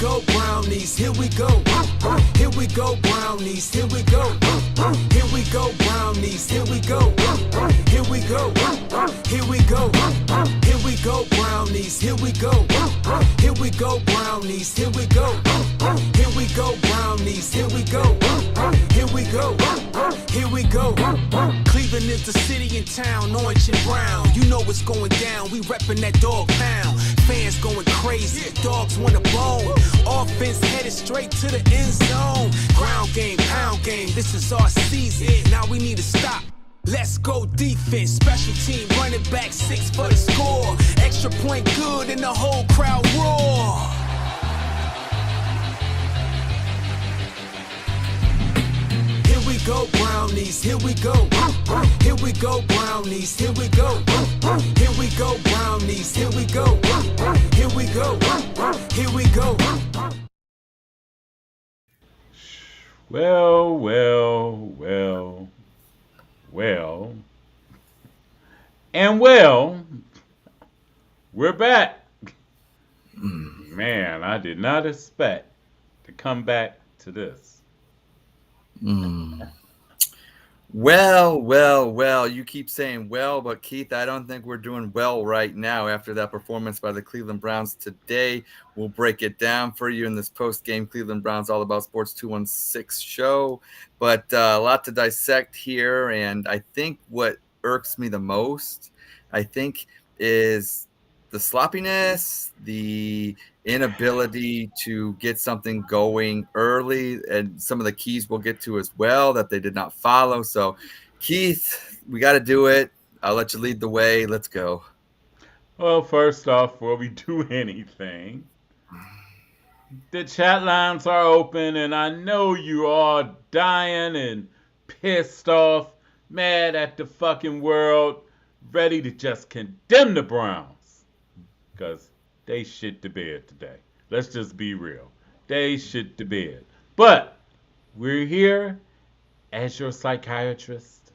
go brownies, here we go. Here we go brownies, here we go. Here we go brownies, here we go. Here we go. Here we go. Here we go brownies, here we go. Here we go brownies, here we go. Here we go brownies, here we go. Here we go. Here we go. Cleveland is the city and town, orange and brown. You know what's going down, we reppin' that dog pound. Fans going crazy, dogs want a bone. Offense headed straight to the end zone. Ground game, pound game, this is our season. Now we need to stop. Let's go defense, special team, running back 6 for the score. Extra point good and the whole crowd roar. Here we go brownies, here we go. Here we go brownies, here we go. Here we go brownies, here we go. Here we go. Here we go. Well, well, well, well, and well, we're back. Man, I did not expect to come back to this. Well, you keep saying well, but Keith, I don't think we're doing well right now after that performance by the Cleveland Browns today. We'll break it down for you in this post-game Cleveland Browns All About Sports 216 show, but a lot to dissect here, and I think what irks me the most, is the sloppiness, the inability to get something going early, and some of the keys we'll get to as well that they did not follow. So, Keith, we got to do it. I'll let you lead the way. Let's go. Well, first off, before we do anything, the chat lines are open, and I know you are dying and pissed off, mad at the fucking world, ready to just condemn the Browns. Because they shit the bed today. Let's just be real. They shit the bed. But we're here as your psychiatrist.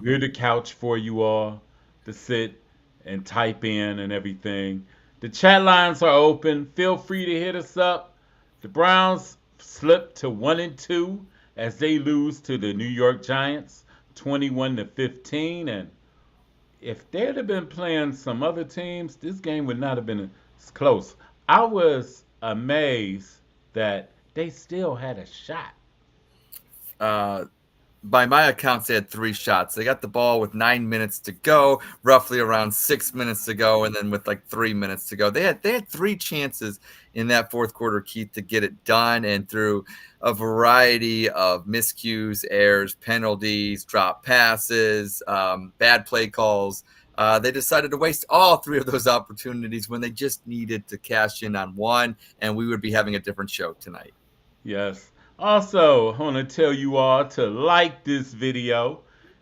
We're the couch for you all to sit and type in and everything. The chat lines are open. Feel free to hit us up. The Browns slipped to 1-2 as they lose to the New York Giants 21-15, and if they'd have been playing some other teams, this game would not have been as close. I was amazed that they still had a shot. By my accounts, they had 3 shots. They got the ball with 9 minutes to go, roughly around 6 minutes to go, and then with like 3 minutes to go. They had 3 chances in that fourth quarter, Keith, to get it done, and through a variety of miscues, errors, penalties, drop passes, bad play calls, they decided to waste all 3 of those opportunities when they just needed to cash in on one, and we would be having a different show tonight. Yes. Also, I want to tell you all to like this video,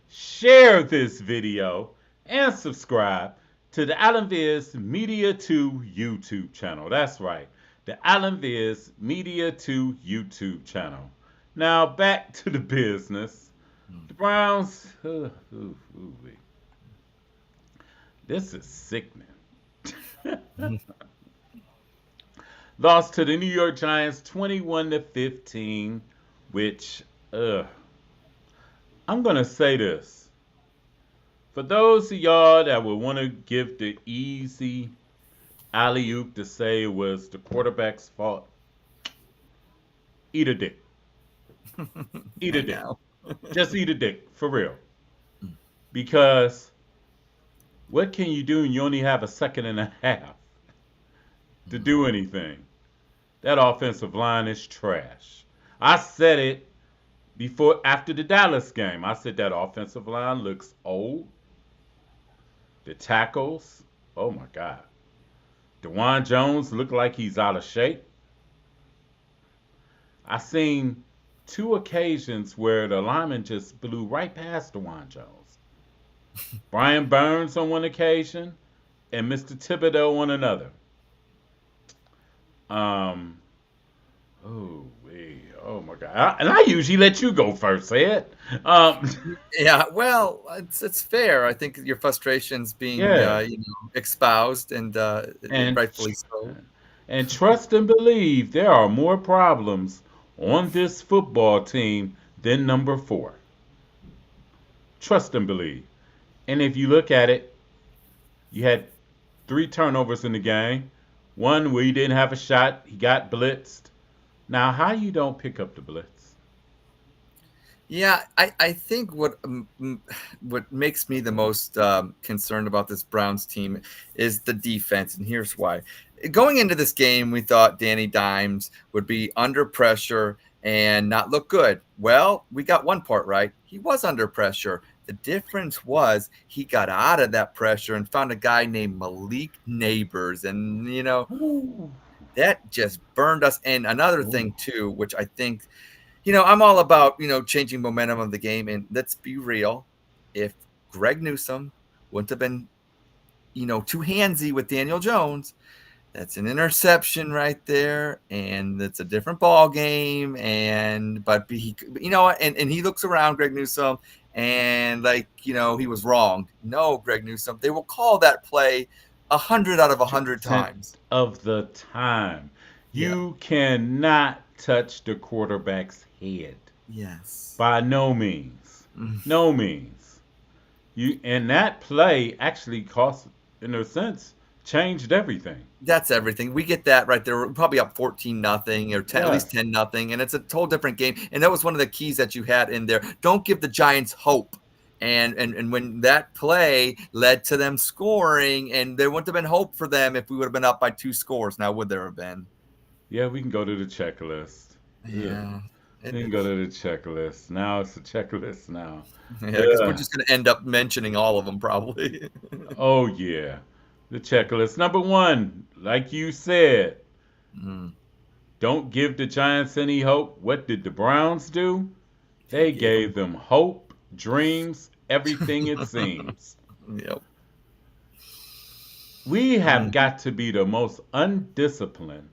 share this video, and subscribe to the Allen Viz Media 2 YouTube channel. That's right, the Allen Viz Media 2 YouTube channel. Now, back to the business. The Browns, this is sickening. Lost to the New York Giants 21-15, which, I'm going to say this. For those of y'all that would want to give the easy alley-oop to say it was the quarterback's fault, eat a dick. Eat a dick. Just eat a dick, for real. Because what can you do when you only have a second and a half to do anything? That offensive line is trash. I said it after the Dallas game. I said that offensive line looks old. The tackles, oh my God. DeJuan Jones looked like he's out of shape. I seen 2 occasions where the lineman just blew right past DeJuan Jones. Brian Burns on one occasion and Mr. Thibodeau on another. Oh my God! And I usually let you go first, Ed. Yeah, well, it's fair. I think your frustration's being espoused, and rightfully so. And trust and believe there are more problems on this football team than number 4. Trust and believe. And if you look at it, you had 3 turnovers in the game. One where he didn't have a shot, he got blitzed. Now, how you don't pick up the blitz? Yeah, I think what makes me the most concerned about this Browns team is the defense, and here's why. Going into this game, we thought Danny Dimes would be under pressure and not look good. Well, we got one part right. He was under pressure. The difference was he got out of that pressure and found a guy named Malik Neighbors, and Ooh. that just burned us. And another Ooh. thing too, which I think I'm all about, changing momentum of the game. And let's be real. If Greg Newsome wouldn't have been, too handsy with Daniel Jones, that's an interception right there. And it's a different ball game. But he, and he looks around, Greg Newsome, and he was wrong. No, Greg Newsome, they will call that play 100 out of 100 times. Of the time. Yeah. You cannot touch the quarterback's head. Yes. By no means. No means. And that play actually cost, in a sense, changed everything. That's everything. We get that right there. We're probably up 14-0 or 10, at least 10-0, and it's a total different game. And that was one of the keys that you had in there. Don't give the Giants hope. And when that play led to them scoring, and there wouldn't have been hope for them if we would have been up by 2 scores. Now, would there have been? Yeah, we can go to the checklist. Yeah. We can go to the checklist. Now it's a checklist now. Yeah, because we're just going to end up mentioning all of them probably. Oh, yeah. The checklist. Number 1, like you said, don't give the Giants any hope. What did the Browns do? They gave them hope, dreams, everything it seems. Yep. We have got to be the most undisciplined,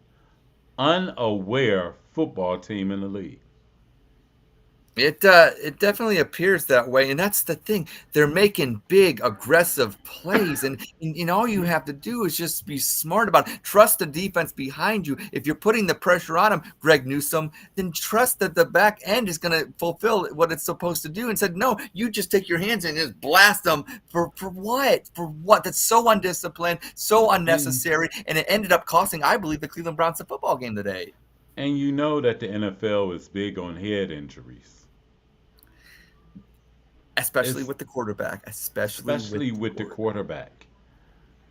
unaware football team in the league. It definitely appears that way, and that's the thing. They're making big, aggressive plays, and all you have to do is just be smart about it. Trust the defense behind you. If you're putting the pressure on them, Greg Newsome, then trust that the back end is going to fulfill what it's supposed to do. And said, no, you just take your hands and just blast them for what? For what? That's so undisciplined, so unnecessary, and it ended up costing, I believe, the Cleveland Browns the football game today. And you know that the NFL is big on head injuries. Especially with the quarterback. Especially with the quarterback.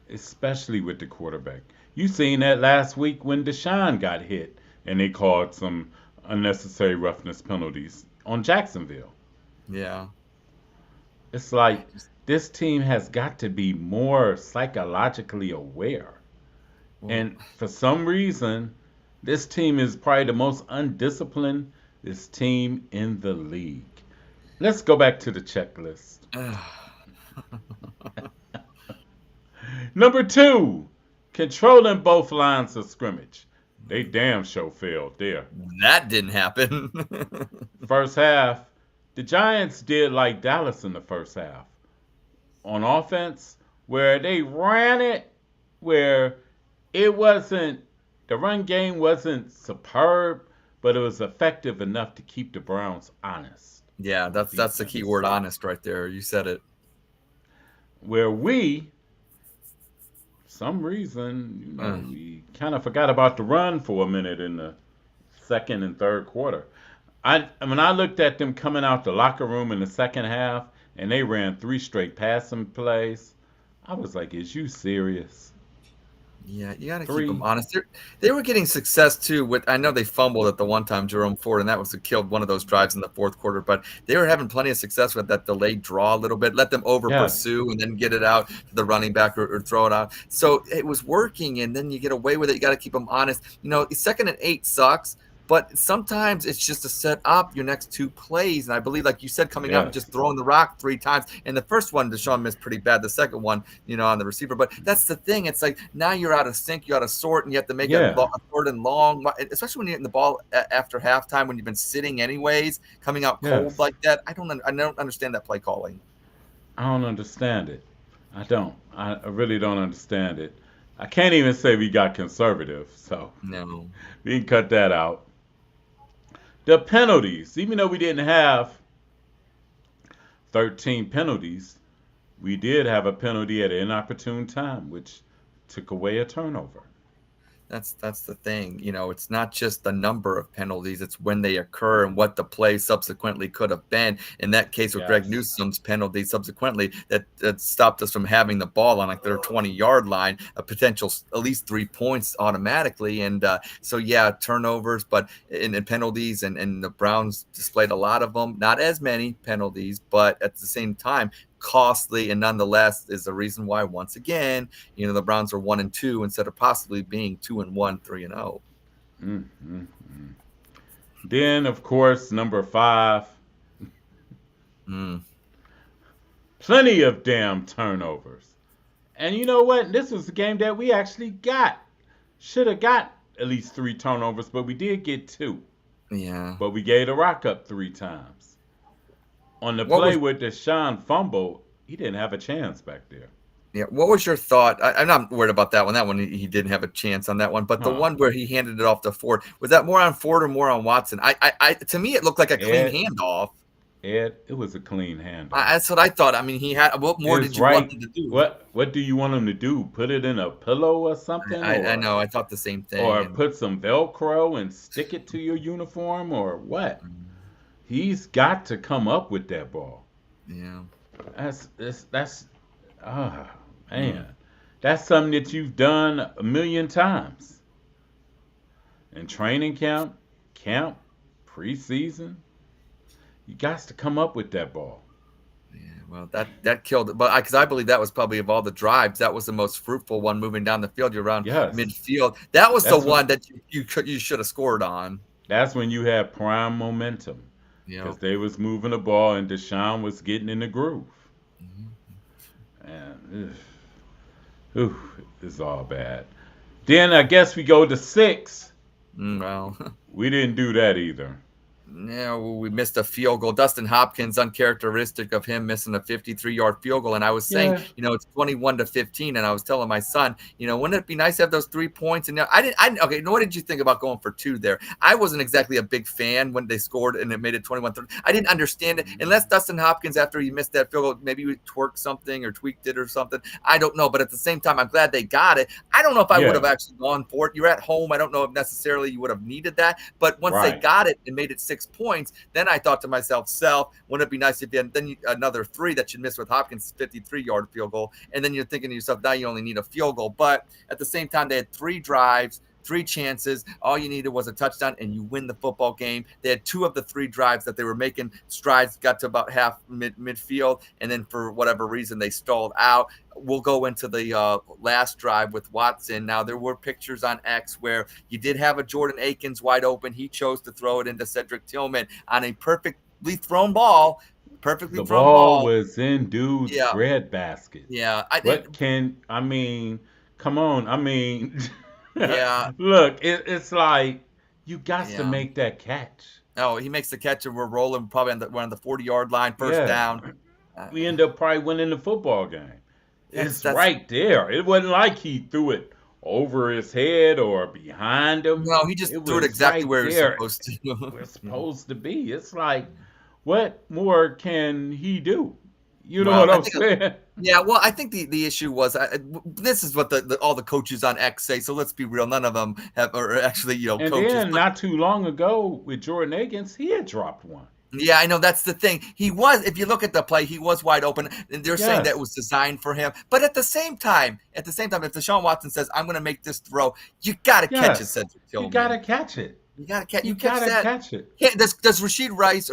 Especially with the quarterback. You seen that last week when Deshaun got hit and they called some unnecessary roughness penalties on Jacksonville. Yeah. It's like this team has got to be more psychologically aware. And for some reason, this team is probably the most undisciplined team in the league. Let's go back to the checklist. Number 2, controlling both lines of scrimmage. They damn sure failed there. That didn't happen. First half, the Giants did like Dallas in the first half. On offense, where they ran it, where it wasn't, the run game wasn't superb, but it was effective enough to keep the Browns honest. Yeah, that's the key word, honest, right there. You said it. Where we, for some reason, we kind of forgot about the run for a minute in the second and third quarter. When I looked at them coming out the locker room in the second half, and they ran 3 straight passing plays, I was like, "Is you serious?" Yeah, you got to keep them honest. They were getting success too. I know they fumbled at the one time, Jerome Ford, and that was what killed one of those drives in the fourth quarter. But they were having plenty of success with that delayed draw a little bit. Let them over pursue and then get it out to the running back or throw it out. So it was working, and then you get away with it. You got to keep them honest. 2nd and 8 sucks. But sometimes it's just to set up your next 2 plays. And I believe, like you said, coming out and just throwing the rock 3 times. And the first one, Deshaun missed pretty bad. The second one, on the receiver. But that's the thing. It's like now you're out of sync. You out of sort, and you have to make a 3rd and long, especially when you're in the ball after halftime when you've been sitting anyways, coming out cold like that. I don't understand that play calling. I don't understand it. I really don't understand it. I can't even say we got conservative, so No. we can cut that out. The penalties, even though we didn't have 13 penalties, we did have a penalty at an inopportune time, which took away a turnover. That's the thing. It's not just the number of penalties, it's when they occur and what the play subsequently could have been. In that case with Greg Yes. Newsome's penalty subsequently, that stopped us from having the ball on like their 20-yard line, a potential at least 3 points automatically. And so yeah, turnovers, but in penalties, and the Browns displayed a lot of them, not as many penalties, but at the same time costly, and nonetheless is the reason why once again the Browns are 1-2 instead of possibly being 2-1, 3-0. Mm, mm, mm. Then, of course, number 5, Mm. plenty of damn turnovers. And you know what? This was a game that we actually should have got at least 3 turnovers, but we did get 2. Yeah. But we gave the rock up 3 times. On the What play was with Deshaun fumble, he didn't have a chance back there. Yeah, what was your thought? I'm not worried about that one. That one he didn't have a chance on that one, but the Huh. one where he handed it off to Ford, was that more on Ford or more on Watson? To me, it looked like a clean Ed, handoff. Ed, it was a clean handoff. That's what I thought. I mean, he had. What more did It's you want right. him to do? What do you want him to do? Put it in a pillow or something, I know. I thought the same thing. or And put some Velcro and stick it to your uniform, or what? He's got to come up with that ball. yeah, That's ah Mm. man, that's something that you've done a million times in training camp, preseason. You got to come up with that ball. yeah. Well, that killed it. But because I believe that was probably of all the drives, that was the most fruitful one moving down the field. You're around Yes, midfield. That was the that's what. one that you should have scored on. That's when you had prime momentum You because know. they was moving the ball and Deshaun was getting in the groove. Mhm. And it's all bad. Then I guess we go to 6. Well. We didn't do that either. Yeah, well, we missed a field goal. Dustin Hopkins, uncharacteristic of him, missing a 53-yard field goal. And I was saying, Yeah. it's 21-15, and I was telling my son, wouldn't it be nice to have those 3 points? And okay, what did you think about going for 2 there? I wasn't exactly a big fan when they scored and it made it 21-30. I didn't understand it unless Dustin Hopkins, after he missed that field goal, maybe he twerked something or tweaked it or something. I don't know, but at the same time, I'm glad they got it. I don't know if I would Yeah. have actually gone for it. You're at home. I don't know if necessarily you would have needed that, but once they Right. got it and made it 6 points, then I thought to myself, wouldn't it be nice if you had another 3 that you missed with Hopkins' 53-yard field goal? And then you're thinking to yourself, now you only need a field goal. But at the same time, they had 3 drives, 3 chances. All you needed was a touchdown, and you win the football game. They had 2 of the 3 drives that they were making strides, got to about half midfield, and then for whatever reason, they stalled out. We'll go into the last drive with Watson. Now, there were pictures on X where you did have a Jordan Akins wide open. He chose to throw it into Cedric Tillman on a perfectly thrown ball. The ball was in dude's Yeah. breadbasket. Yeah. Come on. Yeah. Look, it's like you got to Yeah. make that catch. Oh, he makes the catch, and we're rolling probably on the 40-yard line, first Yeah. down. We end up probably winning the football game. It's That's right there. It wasn't like he threw it over his head or behind him. No, he just It threw it was exactly right where he was there. supposed to. We're supposed to be. It's like, what more can he do? You know Well, what I I'm think saying? Yeah, well, I think the issue was this is what all the coaches on X say. So let's be real, none of them are actually And coaches. then But not too long ago with Jordan Akins, he had dropped one. yeah, I know that's the thing. He was, if you look at the play, he was wide open, and they're saying that it Yes. was designed for him. But at the same time, if Deshaun Watson says, "I'm going to make this throw," you got to catch it, Yes. Cedric You Tillman. gotta catch it. You got to catch. You You catch gotta that. catch it. Does Rashid Rice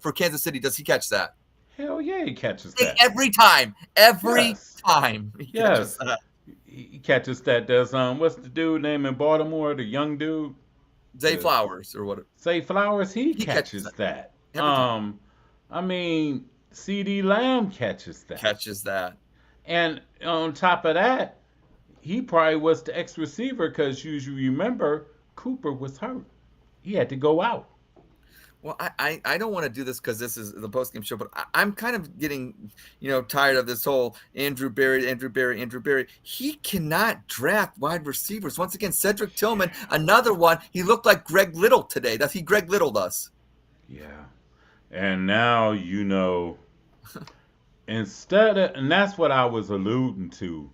for Kansas City? Does he catch that? Hell yeah, he catches that. Every time, Yes. he catches Yes. that. He catches that. There's what's the dude name in Baltimore? The young dude, Zay the Flowers or what? Say Flowers. He He catches catches that. every time. CD Lamb catches that. Catches that. And on top of that, he probably was the ex receiver because you remember Cooper was hurt. He had to go out. Well, I don't want to do this because this is the postgame show, but I'm kind of getting, tired of this whole Andrew Berry. He cannot draft wide receivers. Once again, Cedric Tillman, another one. He looked like Greg Little today. He Greg Littled us. Yeah. And now, and that's what I was alluding to.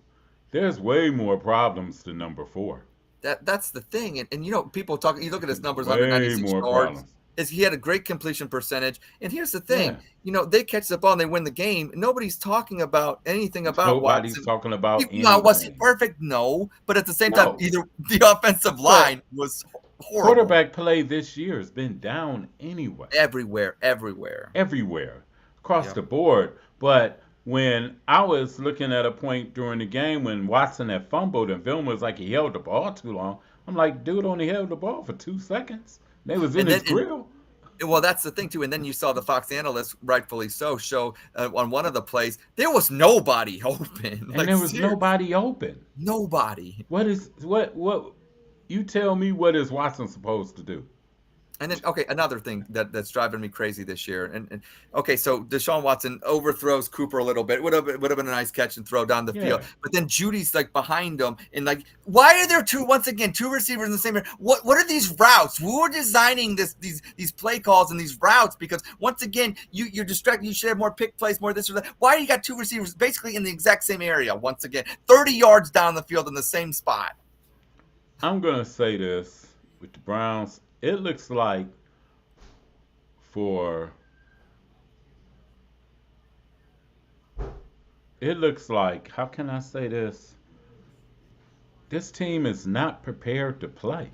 There's way more problems to number 4. That's the thing, and people talk. You look at his numbers, Way 196 more yards. problems. He had a great completion percentage. And here's the Yeah. thing, they catch the ball and they win the game. Nobody's talking about anything about Nobody's Watson. talking about Now, was he anything. perfect? No, but at the same time, No. either the offensive line was horrible. Quarterback play this year has been down anyway. Everywhere. Everywhere. Across Yep. the board. But when I was looking at a point during the game when Watson had fumbled and Vilma was like he held the ball too long, I'm like, dude only held the ball for 2 seconds. They was in his grill. Well, that's the thing too. And then you saw the Fox analysts, rightfully so, show on one of the plays there was nobody open. And there was nobody open. Nobody. What you tell me, what is Watson supposed to do? And then, okay, another thing that's driving me crazy this year. And okay, so Deshaun Watson overthrows Cooper a little bit. Would have been a nice catch and throw down the field. But then Judy's like behind him, and like, why are there two receivers in the same area? What are these routes? Who are designing these play calls and these routes? Because once again, you're distracted. You should have more pick plays, more this or that. Why do you got 2 receivers basically in the exact same area? Once again, 30 yards down the field in the same spot. I'm gonna say this with the Browns. It looks like how can I say this? This team is not prepared to play.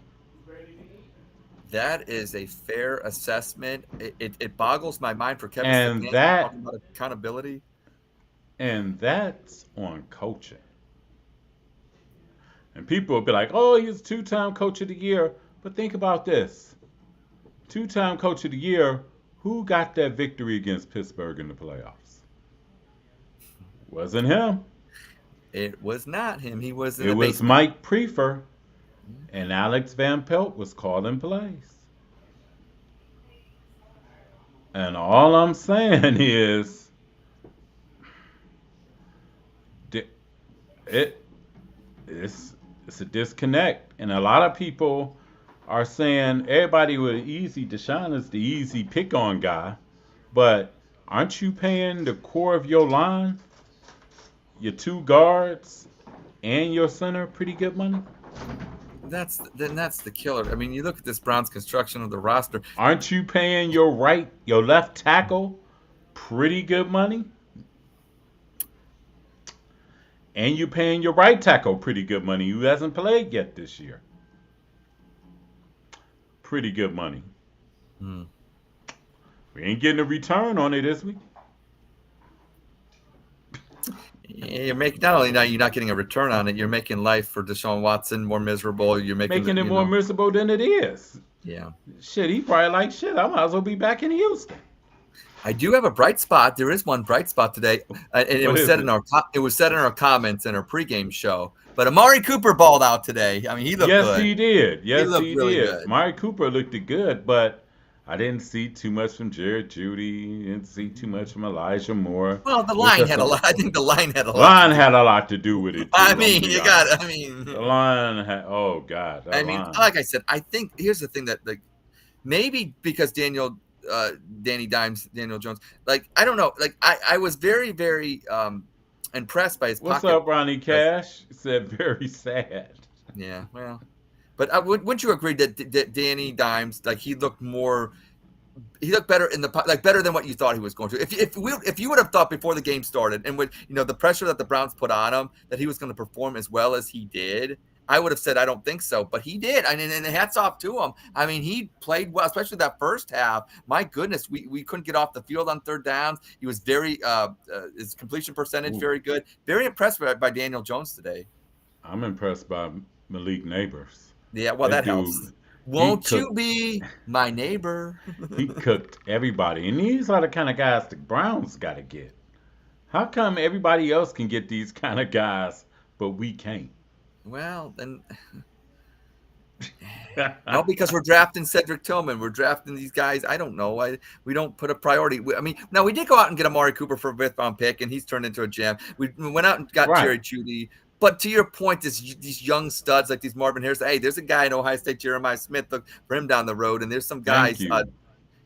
That is a fair assessment. It boggles my mind for Kevin And Stefanski that- talking about accountability. And that's on coaching. And people will be like, oh, he's 2-time coach of the year. But think about this. 2-time coach of the year, who got that victory against Pittsburgh in the playoffs? Wasn't him. It was not him. He was in It the was basement. Mike Prefer, and Alex Van Pelt was calling plays. And all I'm saying is, it's a disconnect, and a lot of people are saying everybody with easy. Deshaun is the easy pick on guy, but aren't you paying the core of your line, your 2 guards, and your center pretty good money? That's the killer. I mean, you look at this Browns construction of the roster. Aren't you paying your left tackle pretty good money? And you're paying your right tackle pretty good money, who hasn't played yet this year. Pretty good money. We ain't getting a return on it, is we? You're making not only now you're not getting a return on it, you're making life for Deshaun Watson more miserable. You're making it more miserable than it is. Yeah. Shit, he probably like, shit, I might as well be back in Houston. I do have a bright spot. There is one bright spot today, and it was said in our comments in our pregame show. But Amari Cooper balled out today. I mean, he looked good. Yes, he did. Yes, He looked really did. good. Amari Cooper looked good, but I didn't see too much from Jared Judy. Didn't see too much from Elijah Moore. Well, the line had a lot. I think the line had a lot. Line had a lot to do with it. Too, I mean, you got. I mean, the line had. Oh God. I mean, like I said, I think here's the thing that like maybe because Daniel Jones, like I don't know, like I was very impressed by his. What's pocket. up, Ronnie Cash? Said very sad. Yeah, well, but wouldn't you agree that Danny Dimes, like he looked better in the better than what you thought he was going to? If you would have thought before the game started and with the pressure that the Browns put on him that he was going to perform as well as he did, I would have said I don't think so, but he did. I mean, and hats off to him. I mean, he played well, especially that first half. My goodness, we couldn't get off the field on third downs. He was very his completion percentage very good. Very impressed by Daniel Jones today. I'm impressed by Malik Neighbors. Yeah, well, that helps. Won't you be my neighbor? He cooked everybody. And these are the kind of guys the Browns got to get. How come everybody else can get these kind of guys, but we can't? Well, then No, because we're drafting Cedric Tillman. We're drafting these guys. I don't know. We don't put a priority. I mean, now we did go out and get Amari Cooper for a fifth round pick, and he's turned into a gem. We went out and got Right. Jerry Jeudy. But to your point, these young studs like these Marvin Harris. Hey, there's a guy in Ohio State, Jeremiah Smith. Look for him down the road, and there's some Thank guys.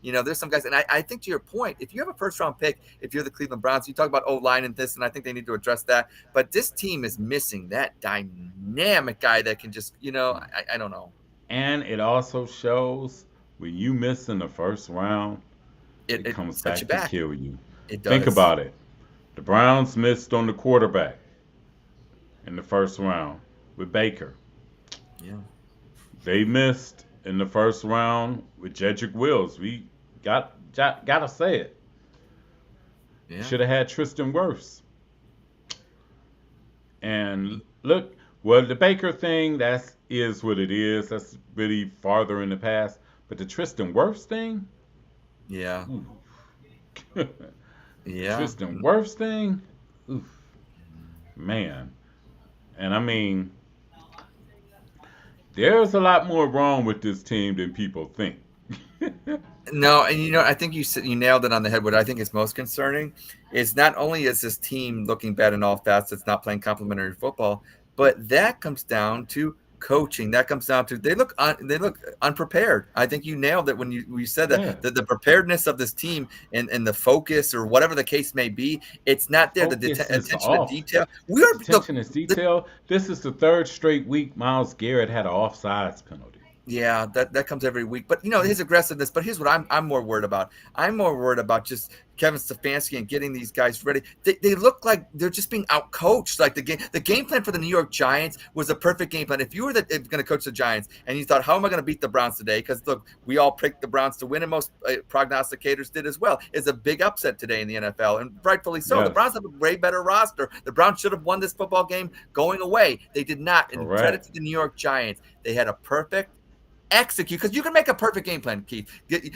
you. There's some guys, and I think to your point, if you have a first round pick, if you're the Cleveland Browns, you talk about O-line and this, and I think they need to address that. But this team is missing that dynamic guy that can just, I don't know. And it also shows when you miss in the first round, it comes back to kill you. It does. Think about it. The Browns missed on the quarterback in the first round with Baker. Yeah. They missed in the first round with Jedrick Wills. We gotta say it. Yeah. Should have had Tristan Wirfs. And look, well, the Baker thing, that is what it is. That's really farther in the past. But the Tristan Wirfs thing, Yeah. oof. Yeah. Tristan Wirfs thing, oof, man. And I mean, there's a lot more wrong with this team than people think. No, and I think you nailed it on the head. What I think is most concerning is not only is this team looking bad in all facets, it's not playing complementary football, but that comes down to coaching. That comes down to they look unprepared. I think you nailed it when you said that, Yeah. the preparedness of this team and the focus or whatever the case may be, it's not there. The Focus is attention to off. detail. Attention is detail. This is the third straight week Myles Garrett had an offsides penalty. Yeah, that comes every week. But his aggressiveness. But here's what I'm more worried about. I'm more worried about just Kevin Stefanski and getting these guys ready. They look like they're just being outcoached. Like the game plan for the New York Giants was a perfect game plan. If you were going to coach the Giants and you thought, how am I going to beat the Browns today? Because look, we all picked the Browns to win, and most prognosticators did as well. It's a big upset today in the NFL, and rightfully so. Yes. The Browns have a way better roster. The Browns should have won this football game going away. They did not. And Correct. credit to the New York Giants. They had a perfect execute, because you can make a perfect game plan, Keith.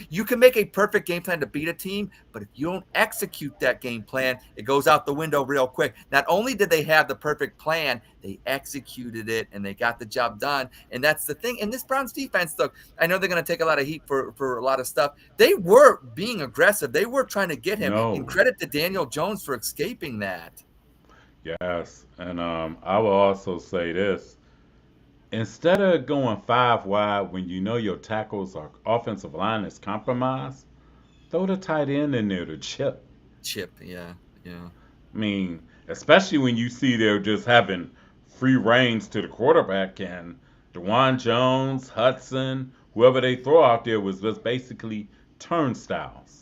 You can make a perfect game plan to beat a team, but if you don't execute that game plan, it goes out the window real quick. Not only did they have the perfect plan, they executed it and they got the job done. And that's the thing. And this Browns defense, look, I know they're going to take a lot of heat for a lot of stuff. They were being aggressive. They were trying to get him. No. And credit to Daniel Jones for escaping that. Yes, and I will also say this. Instead of going five wide when you know your tackles or offensive line is compromised, throw the tight end in there to chip. Yeah. I mean, especially when you see they're just having free reins to the quarterback, and DeJuan Jones, Hudson, whoever they throw out there was just basically turnstiles.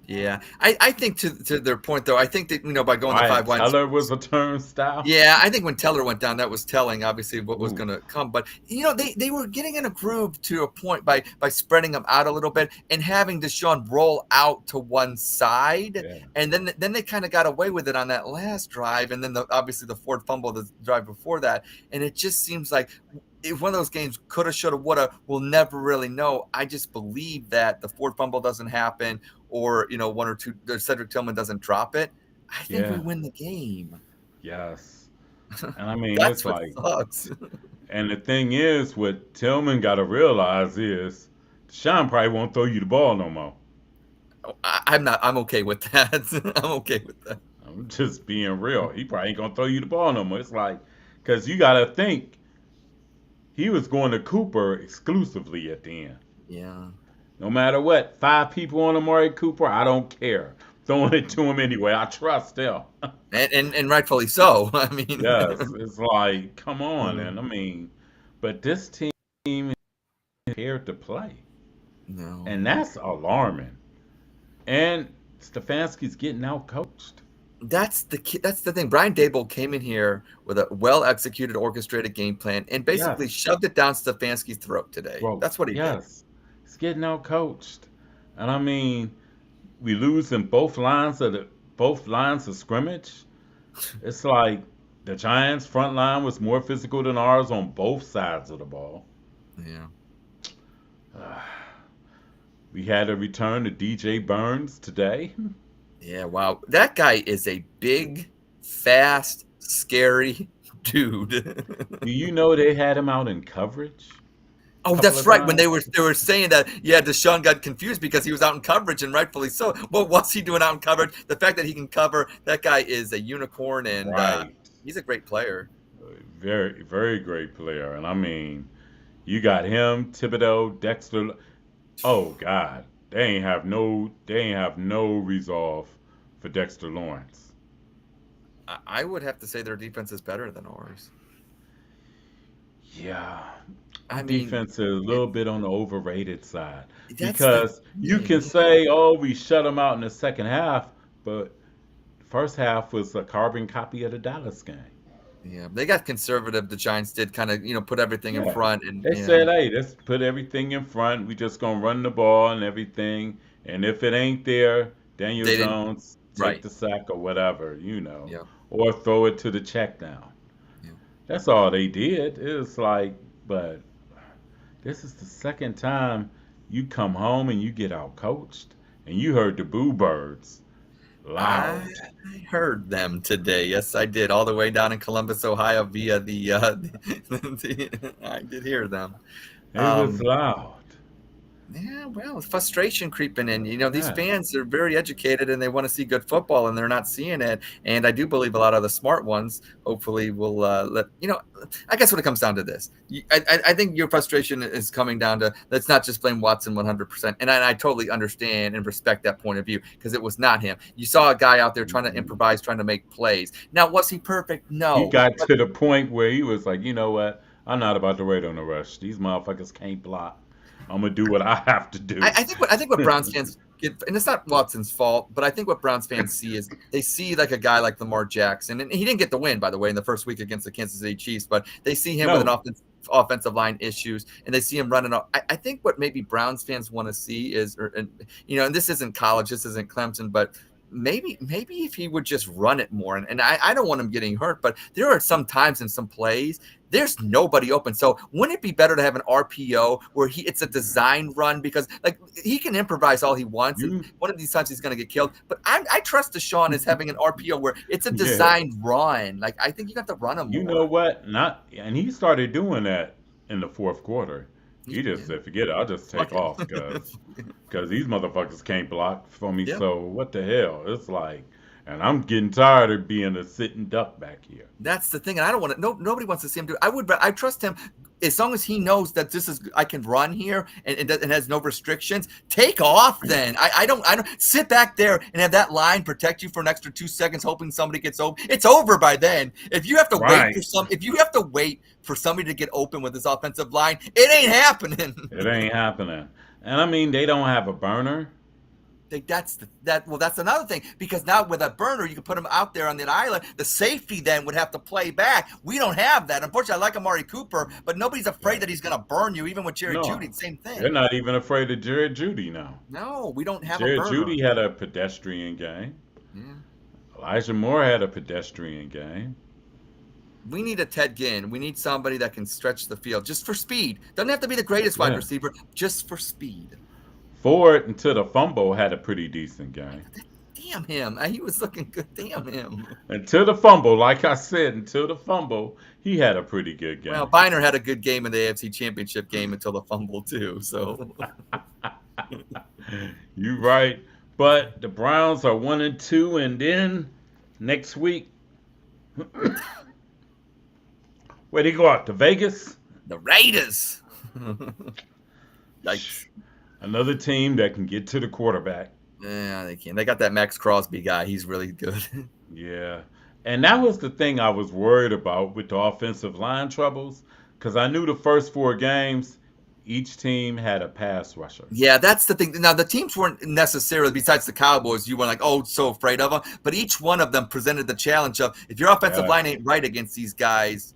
Yeah. I think to their point, though, I think that, by going the five wide. Teller was a turnstile. Yeah, I think when Teller went down, that was telling, obviously, what was Ooh. going to come. But, they were getting in a groove to a point by spreading them out a little bit and having Deshaun roll out to one side. Yeah. And then they kind of got away with it on that last drive. And then, obviously, the Ford fumble, the drive before that. And it just seems like if one of those games coulda, shoulda, woulda, we'll never really know. I just believe that the Ford fumble doesn't happen, or one or two, Cedric Tillman doesn't drop it. I think we win the game. Yes, and I mean That's it's what like, sucks. and the thing is, what Tillman got to realize is, Deshaun probably won't throw you the ball no more. I'm not. I'm okay with that. I'm okay with that. I'm just being real. He probably ain't gonna throw you the ball no more. It's like, because you got to think. He was going to Cooper exclusively at the end. Yeah. No matter what, 5 people on Amari Cooper, I don't care. Throwing it to him anyway. I trust them. And rightfully so. I mean, yes, it's like, come on, and I mean, but this team is prepared to play, no, and that's alarming. And Stefanski's getting out coached. That's the thing. Brian Daboll came in here with a well-executed, orchestrated game plan and basically shoved it down Stefanski's throat today. Well, that's what he did. He's getting out coached, and I mean, we lose in both lines of scrimmage. It's like the Giants' front line was more physical than ours on both sides of the ball. Yeah. We had a return to DJ Burns today. Yeah, wow. That guy is a big, fast, scary dude. Do you know they had him out in coverage? Oh, couple that's of right. When times. they were saying that, yeah, Deshaun got confused because he was out in coverage, and rightfully so. What was he doing out in coverage? The fact that he can cover, that guy is a unicorn, and Right. he's a great player. Very, very great player. And I mean, you got him, Thibodeau, Dexter. Oh God, they ain't have no resolve for Dexter Lawrence. I would have to say their defense is better than ours. Yeah, our I mean, defense is a it, little bit on the overrated side that's the because you can thing. say, "Oh, we shut them out in the second half," but the first half was a carbon copy of the Dallas game. Yeah, they got conservative. The Giants did kind of, put everything in Yeah, front, and they said, "Hey, let's put everything in front. We just gonna run the ball and everything, and if it ain't there, Daniel they didn't. Jones take Right. the sack or whatever, Yeah. or throw it to the check down." Yeah. That's all they did. It was like, but this is the second time you come home and you get out coached, and you heard the boo birds I loud. heard them today. Yes, I did. All the way down in Columbus, Ohio, via I did hear them. It was Um, loud. Yeah, well, it's frustration creeping in. These Yeah. fans are very educated and they want to see good football and they're not seeing it. And I do believe a lot of the smart ones hopefully will I guess when it comes down to this, I think your frustration is coming down to let's not just blame Watson 100%. And I totally understand and respect that point of view because it was not him. You saw a guy out there trying to improvise, trying to make plays. Now, was he perfect? He No. got to the point where he was like, you know what? I'm not about to wait on the rush. These motherfuckers can't block. I'm gonna do what I have to do. I think what Browns fans get, and it's not Watson's fault, but I think what Browns fans see is they see like a guy like Lamar Jackson, and he didn't get the win, by the way, in the first week against the Kansas City Chiefs, but they see him with an No, offensive line issues, and they see him running up. I think what maybe Browns fans want to see is, and this isn't college, this isn't Clemson, but maybe if he would just run it more, and I don't want him getting hurt, but there are some times in some plays there's nobody open. So wouldn't it be better to have an RPO where it's a design run because like he can improvise all he wants, and you, one of these times he's going to get killed. But I trust Deshaun as having an RPO where it's a yeah. designed run. Like I think you got to run him You know more. what? Not, and he started doing that in the fourth quarter. He just Yeah, said, "Forget it. I'll just take fuck it. off because these motherfuckers can't block for me. Yeah. So what the hell?" It's like, and I'm getting tired of being a sitting duck back here. That's the thing, and I don't want to. Nobody wants to see him do it. I trust him as long as he knows that this is I can run here and has no restrictions. Take off, then. I don't sit back there and have that line protect you for an extra 2 seconds, hoping somebody gets open. It's over by then. If you have to wait Right. for if you have to wait for somebody to get open with this offensive line, it ain't happening. It ain't happening. And I mean, they don't have a burner. That's another thing because now with a burner you can put him out there on that island. The safety then would have to play back. We don't have that. Unfortunately, I like Amari Cooper, but nobody's afraid Yeah. that he's going to burn you. Even with Jerry No, Jeudy, same they're thing. not even afraid of Jared Judy now. No, we don't have a Jared burner. Judy had a pedestrian game. Yeah. Elijah Moore had a pedestrian game. We need a Ted Ginn. We need somebody that can stretch the field just for speed. Doesn't have to be the greatest wide Yeah. receiver, just for speed. Ford until the fumble had a pretty decent game. Damn him. He was looking good. Damn him. Until the fumble, like I said, until the fumble, he had a pretty good Well, game. Biner had a good game in the AFC Championship game until the fumble, too. So. You right. But the Browns are 1-2, and then next week, where they go out to Vegas? The Raiders. Yikes. Another team that can get to the quarterback. Yeah, they can. They got that Max Crosby guy. He's really good. Yeah. And that was the thing I was worried about with the offensive line troubles because I knew the first four games, each team had a pass rusher. Yeah, that's the thing. Now, the teams weren't necessarily, besides the Cowboys, you were like, oh, so afraid of them. But each one of them presented the challenge of if your offensive Yeah. line ain't right against these guys,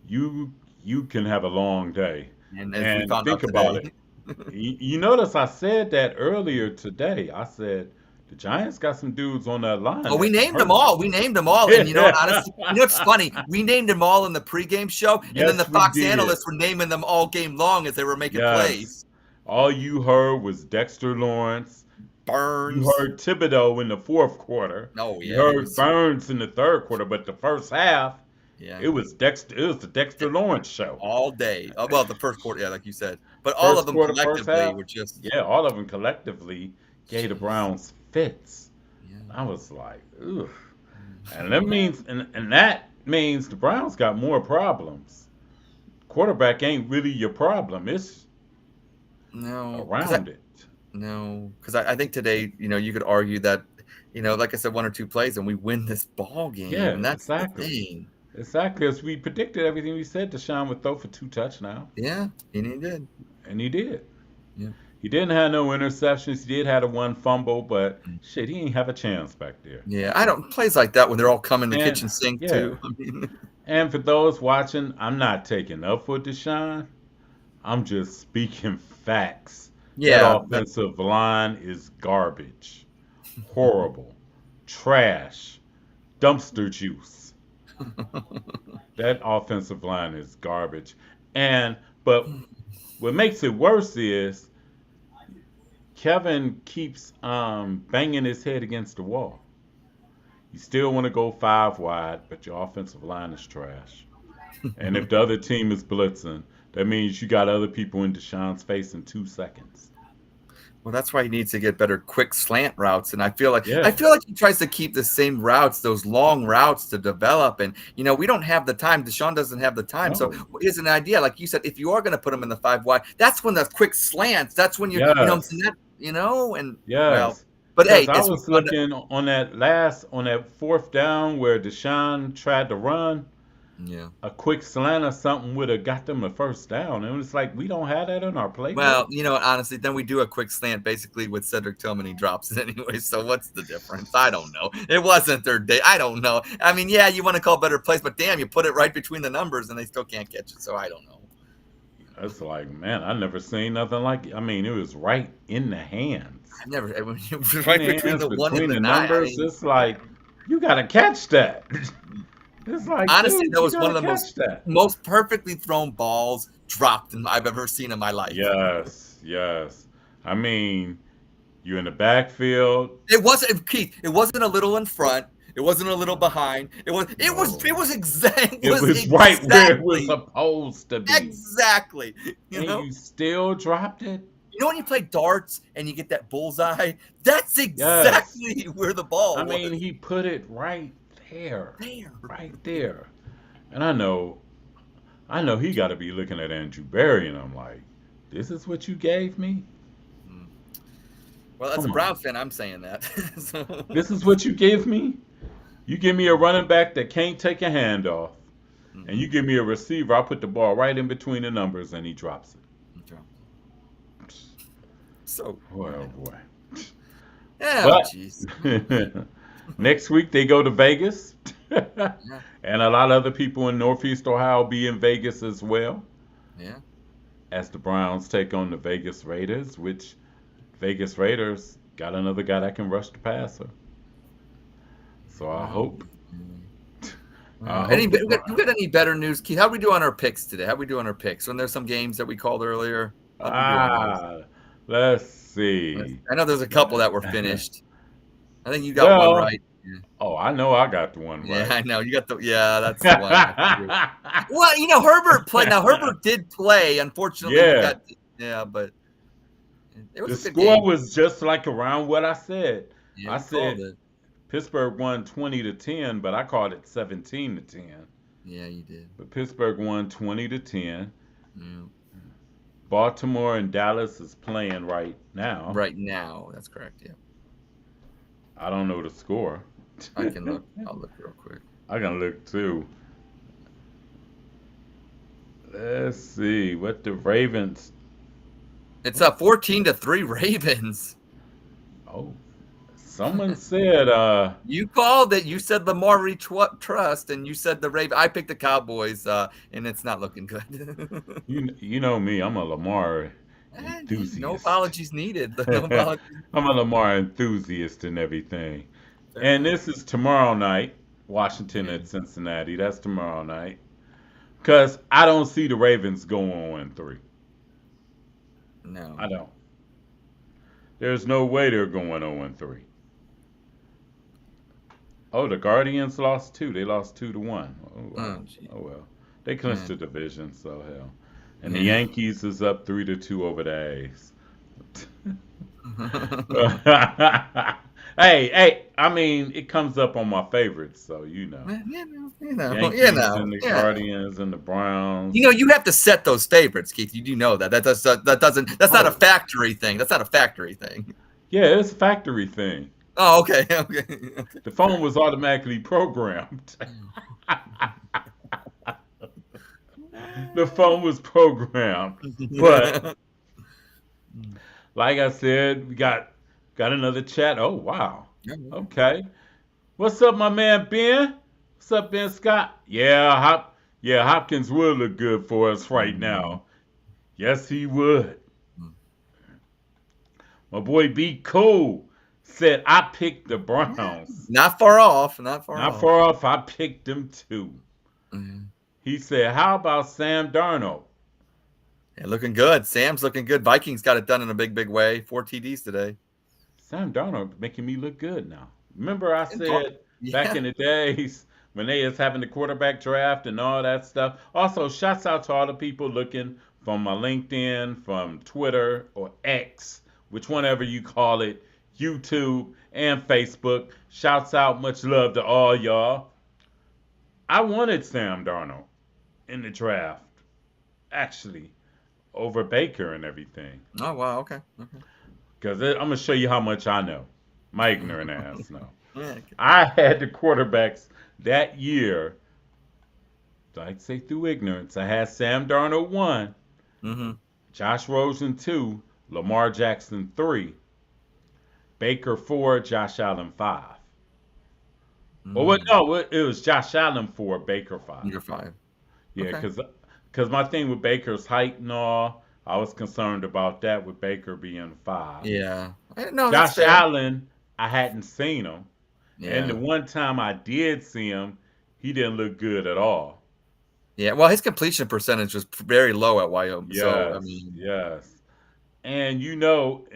You can have a long day. and as we And found think out about today. it. You notice I said that earlier today. I said the Giants got some dudes on that line Oh, we that can named them hurt all. you. We named them all. And you know what, honestly, what's funny? We named them all in the pregame show, and then the Yes, we Fox did. analysts were naming them all game long as they were making Yes. plays. All you heard was Dexter Lawrence. You Burns. heard Thibodeau in the fourth quarter. Oh, You yeah. He heard was. Burns in the third quarter, but the first half, Yeah. It was Dexter. It was the Dexter Lawrence show. All day. Well, the first quarter, yeah, like you said. But all of First them quarter, first collectively half. were just, Yeah, all of them collectively gave the jeez. Browns fits. Yeah. I was like, ugh. And that means, and that means the Browns got more problems. Quarterback ain't really your problem. It's No, around it. because I think today, you could argue that, like I said, one or two plays and we win this ball game, Yeah, and that's the exactly. thing. Exactly. As we predicted everything we said, Deshaun would throw for 2 touchdowns. Yeah, and he did. And he did. Yeah. He didn't have no interceptions. He did have a one fumble, but shit, he ain't have a chance back there. Yeah, I don't plays like that when they're all coming the And kitchen sink yeah. too. I mean, And for those watching, I'm not taking up for Deshaun. I'm just speaking facts. That yeah, offensive line is garbage. Horrible. Trash. Dumpster juice. That offensive line is garbage. But what makes it worse is Kevin keeps banging his head against the wall. You still want to go 5 wide, but your offensive line is trash. And if the other team is blitzing, that means you got other people in Deshaun's face in 2 seconds. well, that's why he needs to get better quick slant routes. And I feel like Yeah. he tries to keep the same routes, those long routes to develop. And we don't have the time. Deshaun doesn't have the time. So No. here's an idea. Like you said, if you are going to put him in the 5 wide, that's when the quick slants. That's when you're, Yes. and well, Yes. but hey, Because I it's was looking on that fourth down where Deshaun tried to run, yeah. a quick slant or something would have got them the first down. And it's like, we don't have that in our playbook. Well, honestly, then we do a quick slant basically with Cedric Tillman. He drops it anyway. So what's the difference? I don't know. It wasn't their day. I don't know. I mean, yeah, you want to call better plays, but damn, you put it right between the numbers and they still can't catch it. So I don't know. It's like, man, I never seen nothing like it. I mean, it was right in the hands. I never. It was In right the between hands, the one between and the the 9. I numbers. mean, It's like, you got to catch that. It's like, honestly, dude, that you was one got of to the catch that. most perfectly thrown balls dropped I've ever seen in my life. Yes, yes. I mean, you're in the backfield. It wasn't, Keith. It wasn't a little in front. It wasn't a little behind. It was exact. It was right where it was supposed to be. Exactly. And you still dropped it? When you play darts and you get that bullseye, that's exactly where the ball was. I mean, he put it right there. There. Right there. And I know he got to be looking at Andrew Berry, and I'm like, this is what you gave me? Well, as Come a on. Browns fan, I'm saying that. So, This is what you give me? You give me a running back that can't take a hand off, and you give me a receiver, I'll put the ball right in between the numbers, and he drops it. so Oh, boy. yeah, But jeez. next week they go to Vegas, and a lot of other people in Northeast Ohio will be in Vegas as well, Yeah. as the Browns take on the Vegas Raiders, which Vegas Raiders got another guy that can rush the passer. So I hope. We got any better news, Keith? How we do on our picks today? How we do on our picks? When there's some games that we called earlier. How we do on those? Let's see. I know there's a couple that were finished. I think you got one right. Yeah. Oh, I know I got the one right. Yeah, I know. You got that's the one. Well, Herbert played. Now, Herbert did play. Unfortunately, but it was The a good score game. was just like around what I said. Yeah, I you said called it. Pittsburgh won 20-10, but I called it 17-10. Yeah, you did. But Pittsburgh won 20-10. Yeah. Baltimore and Dallas is playing right now. Right now, that's correct. Yeah, I don't know the score. I can look. I'll look real quick. I can look too. Let's see what the Ravens. It's up 14-3 Ravens. Oh, someone said. You called it. You said the Maury trust, and you said the Ravens. I picked the Cowboys, and it's not looking good. You know me. I'm a Lamar enthusiast. No apologies needed. No apologies. I'm a Lamar enthusiast and everything. And this is tomorrow night, Washington at Cincinnati. That's tomorrow night. Because I don't see the Ravens going 1-3. No, I don't. There's no way they're going 0-3. Oh, the Guardians lost two. They lost 2-1. Oh, Oh, gee. oh well. They Yeah. clinched the division, so hell. And the Yeah. Yankees is up 3-2 over the A's. Hey, I mean, it comes up on my favorites, so you know. Yankees and the Yeah. Guardians and the Browns. You have to set those favorites, Keith. You do know that. That doesn't. That's not a Oh, factory thing. That's not a factory thing. yeah, it's a factory thing. Oh, okay. Okay. The phone was automatically programmed. The phone was programmed. But like I said, we got another chat. Oh wow. Okay. What's up, my man Ben? What's up, Ben Scott? Yeah, Hopkins would look good for us right now. Yes, he would. My boy B Cool said I picked the Browns. Not far off. Not far Not off. far off, I picked them too. Mhm. He said, how about Sam Darnold? Yeah, looking good. Sam's looking good. Vikings got it done in a big way. 4 TDs today. Sam Darnold making me look good now. Remember I said back Yeah. in the days when they was having the quarterback draft and all that stuff. Also, shouts out to all the people looking from my LinkedIn, from Twitter or X, which whenever you call it, YouTube and Facebook. Shouts out, much love to all y'all. I wanted Sam Darnold in the draft, actually, over Baker and everything. Oh wow. Okay. Okay. Because I'm going to show you how much I know. My ignorant ass know. Yeah. I had the quarterbacks that year, I'd say through ignorance. I had Sam Darnold 1, Mm-hmm. Josh Rosen 2, Lamar Jackson 3, Baker 4, Josh Allen 5. Or what? No, it was Josh Allen 4, Baker 5. You're 5. Yeah, Okay. because my thing with Baker's height and all, I was concerned about that with Baker being 5. Yeah. No, that's Josh fair. Allen, I hadn't seen him. And the Yeah. one time I did see him, he didn't look good at all. Yeah. Well, his completion percentage was very low at Wyoming. So I Yes, mean, yes. And you know,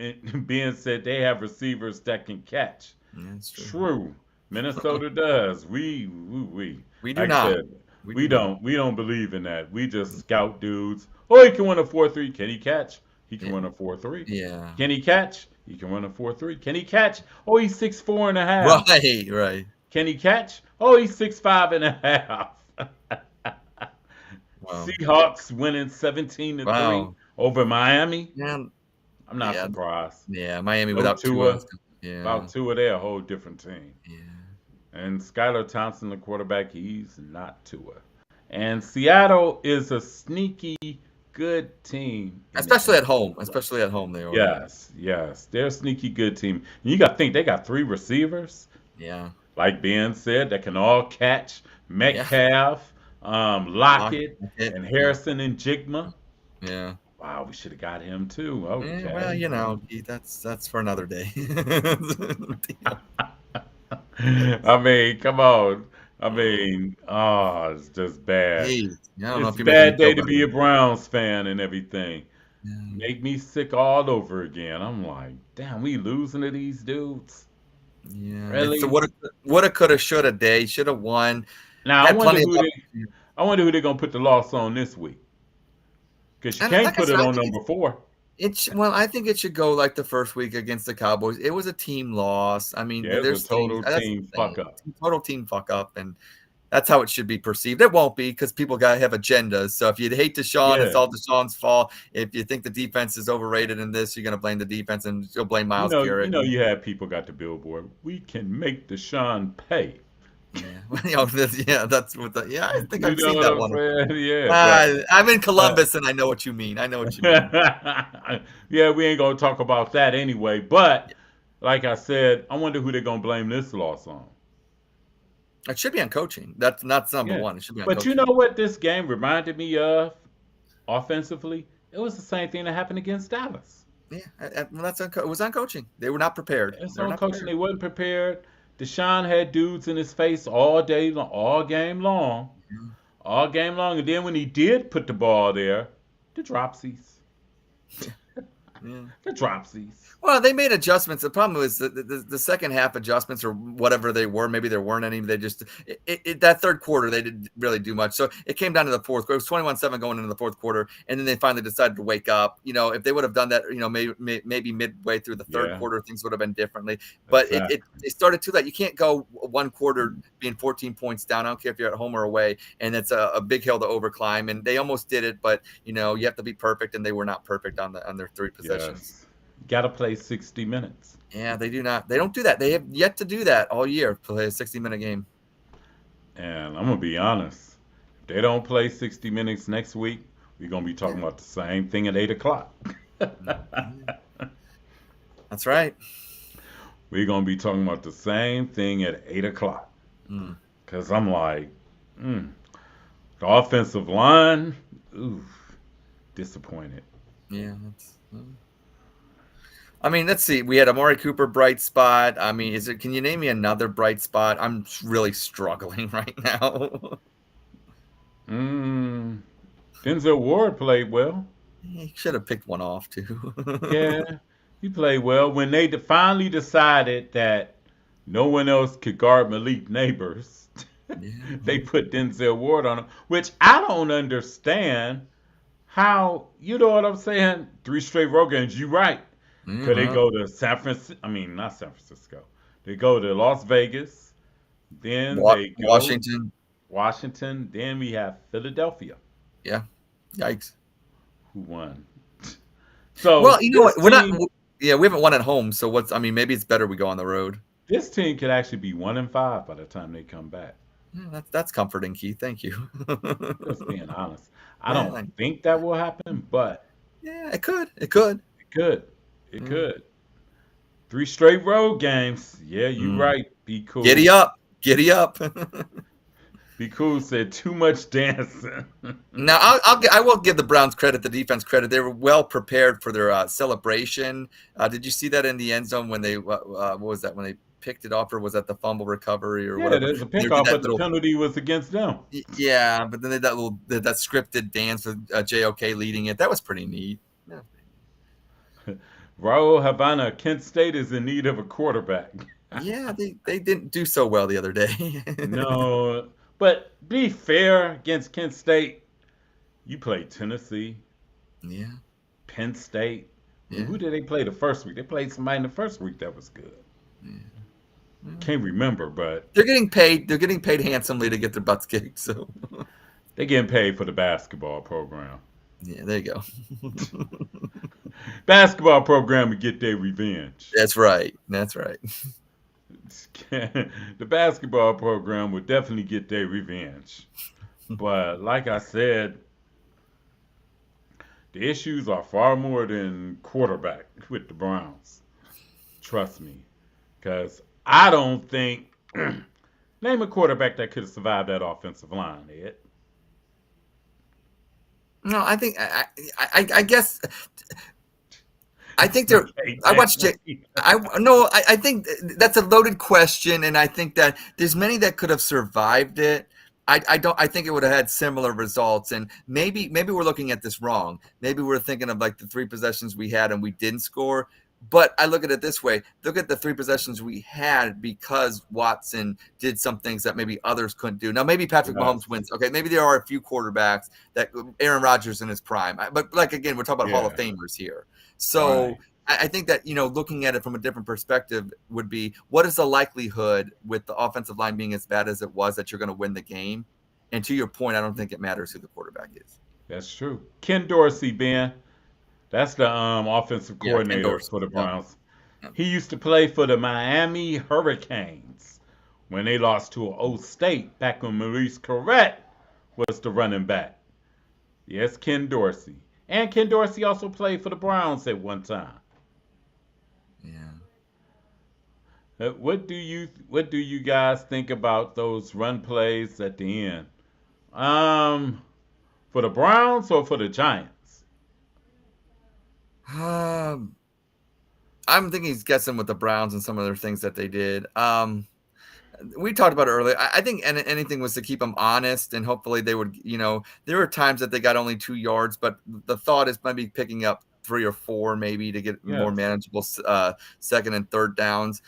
being said they have receivers that can catch. yeah, that's true. True. Minnesota does. We. We do Like I not. said, We we do not. don't we don't believe in that. We just scout dudes. Oh, he can run a 4.3. Can he catch? He can Yeah. run a 4.3. Yeah. Can he catch? He can run a 4.3. Can he catch? Oh, he's 6'4" and a half. Right. Right. Can he catch? Oh, he's 6'5" and a half. Wow. Seahawks winning 17-3 Wow. over Miami. Yeah. I'm not Yeah. surprised. Yeah. Miami No without Tua. Tua. Yeah. About Tua, they're a whole different team. Yeah. And Skylar Thompson, the quarterback, he's not Tua. And Seattle is a sneaky good team. Especially at home. Especially at home, they are. Yes. They're a sneaky good team. And you got to think they got 3 receivers, Yeah. like Ben said, that can all catch. Metcalf, Lockett, and Harrison and Jigma. Yeah. Wow, we should have got him too. Yeah, Okay. well, Pete, that's for another day. I mean, come on. I mean, it's just bad. Hey, I don't know It's if a you're bad making me day to feel be a better. Browns fan and everything. Yeah. Make me sick all over again. I'm like, damn, we losing to these dudes. Yeah. Really? It's a woulda, coulda, shoulda day. Should have won. Now Had plenty of I wonder who they're gonna put the loss on this week. Because you And can't like I put said, it I on think number 4. well, I think it should go like the first week against the Cowboys. It was a team loss. I mean, Yeah, it there's was a total that's the team thing. fuck up. Total team fuck up, and that's how it should be perceived. It won't be because people gotta have agendas. So if you hate Deshaun, it's Yeah. all Deshaun's fault. If you think the defense is overrated in this, you're gonna blame the defense and you'll blame Miles Garrett. You had people got the billboard. We can make Deshaun pay. Yeah, that's what I think I've seen that one. Yeah. I'm in Columbus and I know what you mean. I know what you mean. Yeah, we ain't gonna talk about that anyway. But like I said, I wonder who they're gonna blame this loss on. It should be on coaching. That's number Yeah. one. It should be on But coaching. you know what this game reminded me of offensively? It was the same thing that happened against Dallas. Yeah, well, it was on coaching. They were not prepared. It's They were on not coaching. prepared. They wasn't prepared. Deshaun had dudes in his face all day, all game long. Mhm. All game long. And then when he did put the ball there, the dropsies. Yeah. The dropsies. Well, they made adjustments. The problem was the second half adjustments or whatever they were. Maybe there weren't any. They just that third quarter they didn't really do much. So it came down to the fourth quarter. It was 21-7 going into the fourth quarter, and then they finally decided to wake up. If they would have done that, maybe midway through the third Yeah. quarter, things would have been differently. But Exactly. it started too late. You can't go one quarter being 14 points down. I don't care if you're at home or away, and it's a big hill to overclimb. And they almost did it, but you have to be perfect, and they were not perfect on their three possessions. Yes. Got to play 60 minutes. Yeah, they do not. They don't do that. They have yet to do that all year. Play a 60-minute game. And I'm going to be honest. If they don't play 60 minutes next week, we're going to be talking about the same thing at 8 o'clock. That's right. We're going to be talking about the same thing at 8 o'clock. Because I'm like, the offensive line, ooh, disappointed. Yeah. I mean, let's see. We had Amari Cooper bright spot. I mean, can you name me another bright spot? I'm really struggling right now. Denzel Ward played well. He should have picked one off too. Yeah, he played well. When they finally decided that no one else could guard Malik Neighbors, they put Denzel Ward on him, which I don't understand how, you know what I'm saying? 3 straight road games, you right. Because they go to San Francisco, I mean, not San Francisco. They go to Las Vegas, then they go Washington, then we have Philadelphia. Yeah. Yikes. Who won? So well, you know what? We're team, not. Yeah, we haven't won at home. So what's? I mean, maybe it's better we go on the road. This team could actually be 1-5 by the time they come back. Yeah, that's comforting, Keith. Thank you. Just being honest, I don't think that will happen, but yeah, it could. It could. It could. It could. 3 straight road games. Yeah, you right. Be cool. Giddy up. Giddy up. Be cool said too much dancing. Now, I will give the Browns credit, the defense credit. They were well prepared for their celebration. Did you see that in the end zone when they what was that when they picked it off, or was that the fumble recovery or whatever? There's a pickoff, but the penalty was against them. Yeah, but then they did that scripted dance with JOK leading it. That was pretty neat. Yeah. Raul Havana, Kent State is in need of a quarterback. Yeah, they didn't do so well the other day. No, but be fair against Kent State. You played Tennessee. Yeah. Penn State. Yeah. Who did they play the first week? They played somebody in the first week that was good. Yeah. Can't remember, but they're getting paid. They're getting paid handsomely to get their butts kicked. So they're getting paid for the basketball program. Yeah, there you go. Basketball program to get their revenge. That's right. That's right. The basketball program would definitely get their revenge. But like I said, the issues are far more than quarterback with the Browns. Trust me. Because I don't think name a quarterback that could have survived that offensive line, Ed. No, I think I guess I think they're. I watched it. I think that's a loaded question, and I think that there's many that could have survived it. I don't. I think it would have had similar results, and maybe we're looking at this wrong. Maybe we're thinking of like the 3 possessions we had and we didn't score. But I look at it this way. Look at the 3 possessions we had because Watson did some things that maybe others couldn't do. Now, maybe Patrick Mahomes wins. Okay, maybe there are a few quarterbacks that Aaron Rodgers in his prime. But like, again, we're talking about Hall of Famers here. So I think that, looking at it from a different perspective would be, what is the likelihood with the offensive line being as bad as it was that you're going to win the game? And to your point, I don't think it matters who the quarterback is. That's true. Ken Dorsey, Ben. That's the offensive coordinator for the Browns. Yeah. He used to play for the Miami Hurricanes when they lost to Ohio State back when Maurice Clarett was the running back. Yes, Ken Dorsey. And Ken Dorsey also played for the Browns at one time. Yeah. What do you guys think about those run plays at the end? For the Browns or for the Giants? I'm thinking he's guessing with the Browns and some of their things that they did. We talked about it earlier. I think anything was to keep them honest, and hopefully they would, there were times that they got only 2 yards, but the thought is maybe picking up 3 or 4 maybe to get more Yes. manageable second and third downs.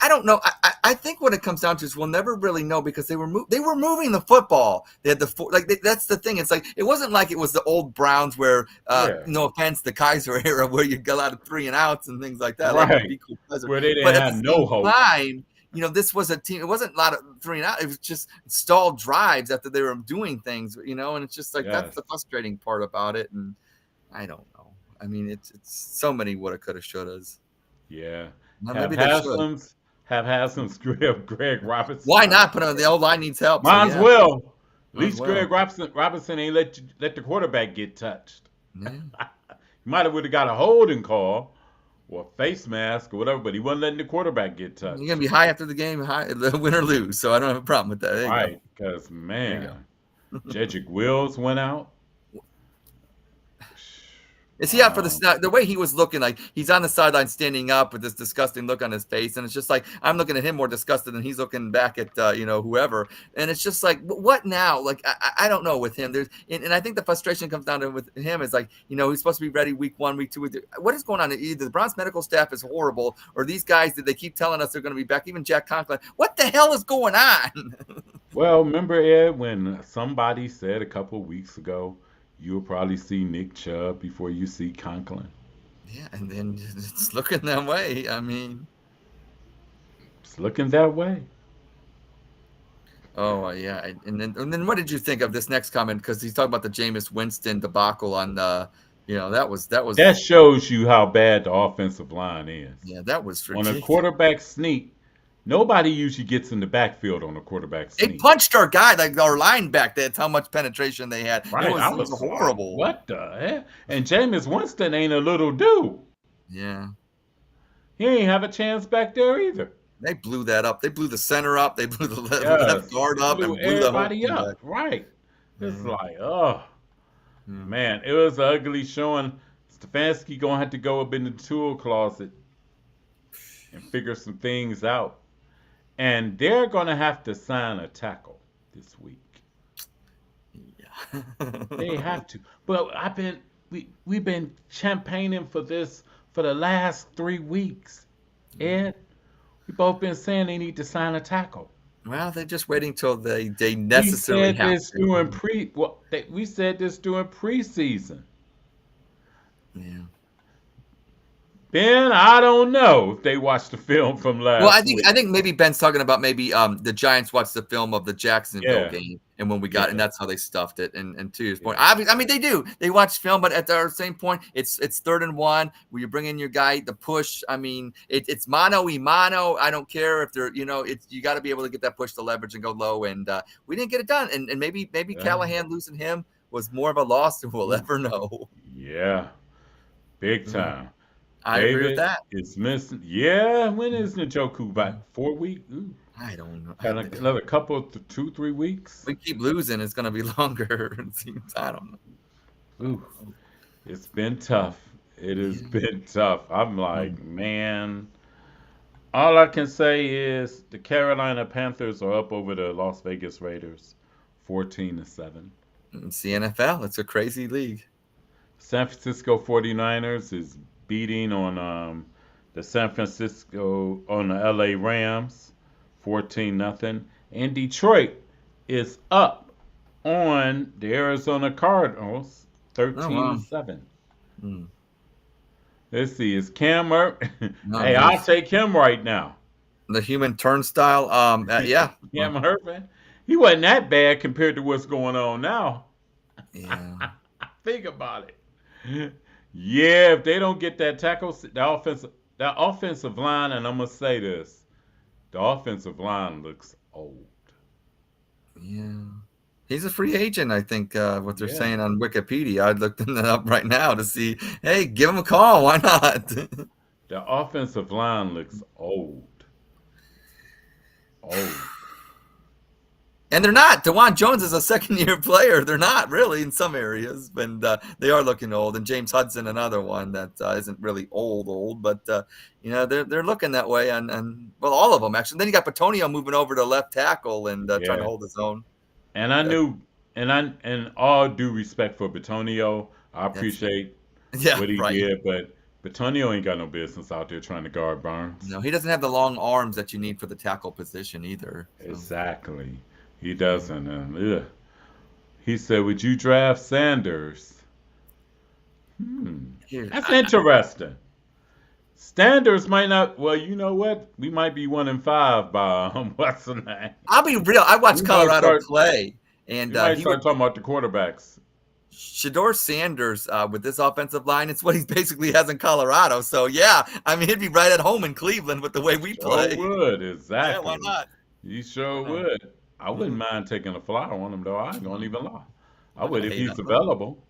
I don't know. I think what it comes down to is we'll never really know because they were moving the football. They had that's the thing. It's like it wasn't like it was the old Browns where no offense, the Kaiser era where you got out of 3 and outs and things like that. Right. Like Be Cool Kaiser. Where they didn't but at have the no same hope. time, this was a team. It wasn't a lot of 3 and out. It was just stalled drives after they were doing things, and it's just like that's the frustrating part about it. And I don't know. I mean, it's so many woulda, coulda, shouldas. Yeah. Well, Have maybe they should. Haslam's Greg Robinson. Why not put on the old line needs help? Might as well. At Might as least well. Greg Robinson ain't let the quarterback get touched. Yeah. He might have got a holding call or a face mask or whatever, but he wasn't letting the quarterback get touched. You're gonna be high after the game, win or lose. So I don't have a problem with that. There Right, because man, Jedrick Wills went out. Is he out for the way he was looking? Like he's on the sideline standing up with this disgusting look on his face, and it's just like I'm looking at him more disgusted than he's looking back at whoever, and it's just like what now? Like I don't know with him. There's and I think the frustration comes down to with him is like he's supposed to be ready week 1, week 2, week 3. What is going on? Either the Browns medical staff is horrible, or these guys that they keep telling us they're going to be back. Even Jack Conklin, what the hell is going on? Well, remember Ed when somebody said a couple of weeks ago, you'll probably see Nick Chubb before you see Conklin. Yeah, and then it's looking that way. I mean, it's looking that way. Oh yeah, and then what did you think of this next comment? Because he's talking about the Jameis Winston debacle on that shows you how bad the offensive line is. Yeah, that was ridiculous. On a quarterback sneak. Nobody usually gets in the backfield on a quarterback sneak. They punched our guy, like our linebacker. That's how much penetration they had. Right, it was horrible. What the heck? And Jameis Winston ain't a little dude. Yeah. He ain't have a chance back there either. They blew that up. They blew the center up. They blew the left guard up. Blew everybody up. Right. It's like, man, it was an ugly showing. Stefanski going to have to go up in the tool closet and figure some things out. And they're going to have to sign a tackle this week. Yeah. They have to. But we've been campaigning for this for the last 3 weeks. Ed, we both been saying they need to sign a tackle. Well, they're just waiting till they necessarily have to. We said this during preseason. Yeah. Ben, I don't know if they watched the film from last. Well, I think maybe Ben's talking about maybe the Giants watched the film of the Jacksonville game, and when we got, and that's how they stuffed it. And to your point, I mean they do. They watch film, but at the same point, it's 3rd and 1 where you bring in your guy, the push. I mean, it's mano y mano. I don't care if they're it's you got to be able to get that push to leverage and go low, and we didn't get it done. And maybe Callahan losing him was more of a loss than we'll ever know. Yeah, big time. I agree with that. It's missing. Yeah, when is Njoku back? 4 weeks? Ooh. I don't know. Another couple, 2-3 weeks. We keep losing. It's going to be longer. It seems. I don't know. Ooh. It's been tough. It has been tough. I'm like, man. All I can say is the Carolina Panthers are up over the Las Vegas Raiders, 14-7. It's the NFL. It's a crazy league. San Francisco 49ers is beating on the San Francisco on the LA Rams 14-0, and Detroit is up on the Arizona Cardinals 13-7. Let's see, is Cam hey, I'll take him right now. The human turnstile, yeah. Cam Herman, he wasn't that bad compared to what's going on now. Yeah. Think about it. Yeah, if they don't get that tackle, that offensive line, and I'm gonna say this, the offensive line looks old. Yeah, he's a free agent. I think what they're saying on Wikipedia. I'd look that up right now to see. Hey, give him a call. Why not? The offensive line looks old. And they're not. DeJuan Jones is a second-year player. They're not really in some areas, and they are looking old. And James Hudson, another one that isn't really old, but they're looking that way. And well, all of them actually. Then you got Petonio moving over to left tackle and trying to hold his own. And I knew, and all due respect for Petonio, I appreciate Yeah, what he right. did, but Tonio ain't got no business out there trying to guard Barnes. No, he doesn't have the long arms that you need for the tackle position either. So, Exactly. He yeah. doesn't. And he said, "Would you draft Sanders?" Here, That's interesting. Sanders might not. Well, you know what? We might be 1-5 by what's the name? I'll be real. I We watched might Colorado start. play, and We might he would start talking about the quarterbacks. Shador Sanders with this offensive line. It's what he basically has in Colorado. So yeah, I mean he'd be right at home in Cleveland with the way we Sure play. would, Yeah, why exactly. not? You Why sure not? would. I wouldn't Mm, mind taking a flyer on him though. I ain't gonna mm. even lie. I I would gotta if hate he's on him. available.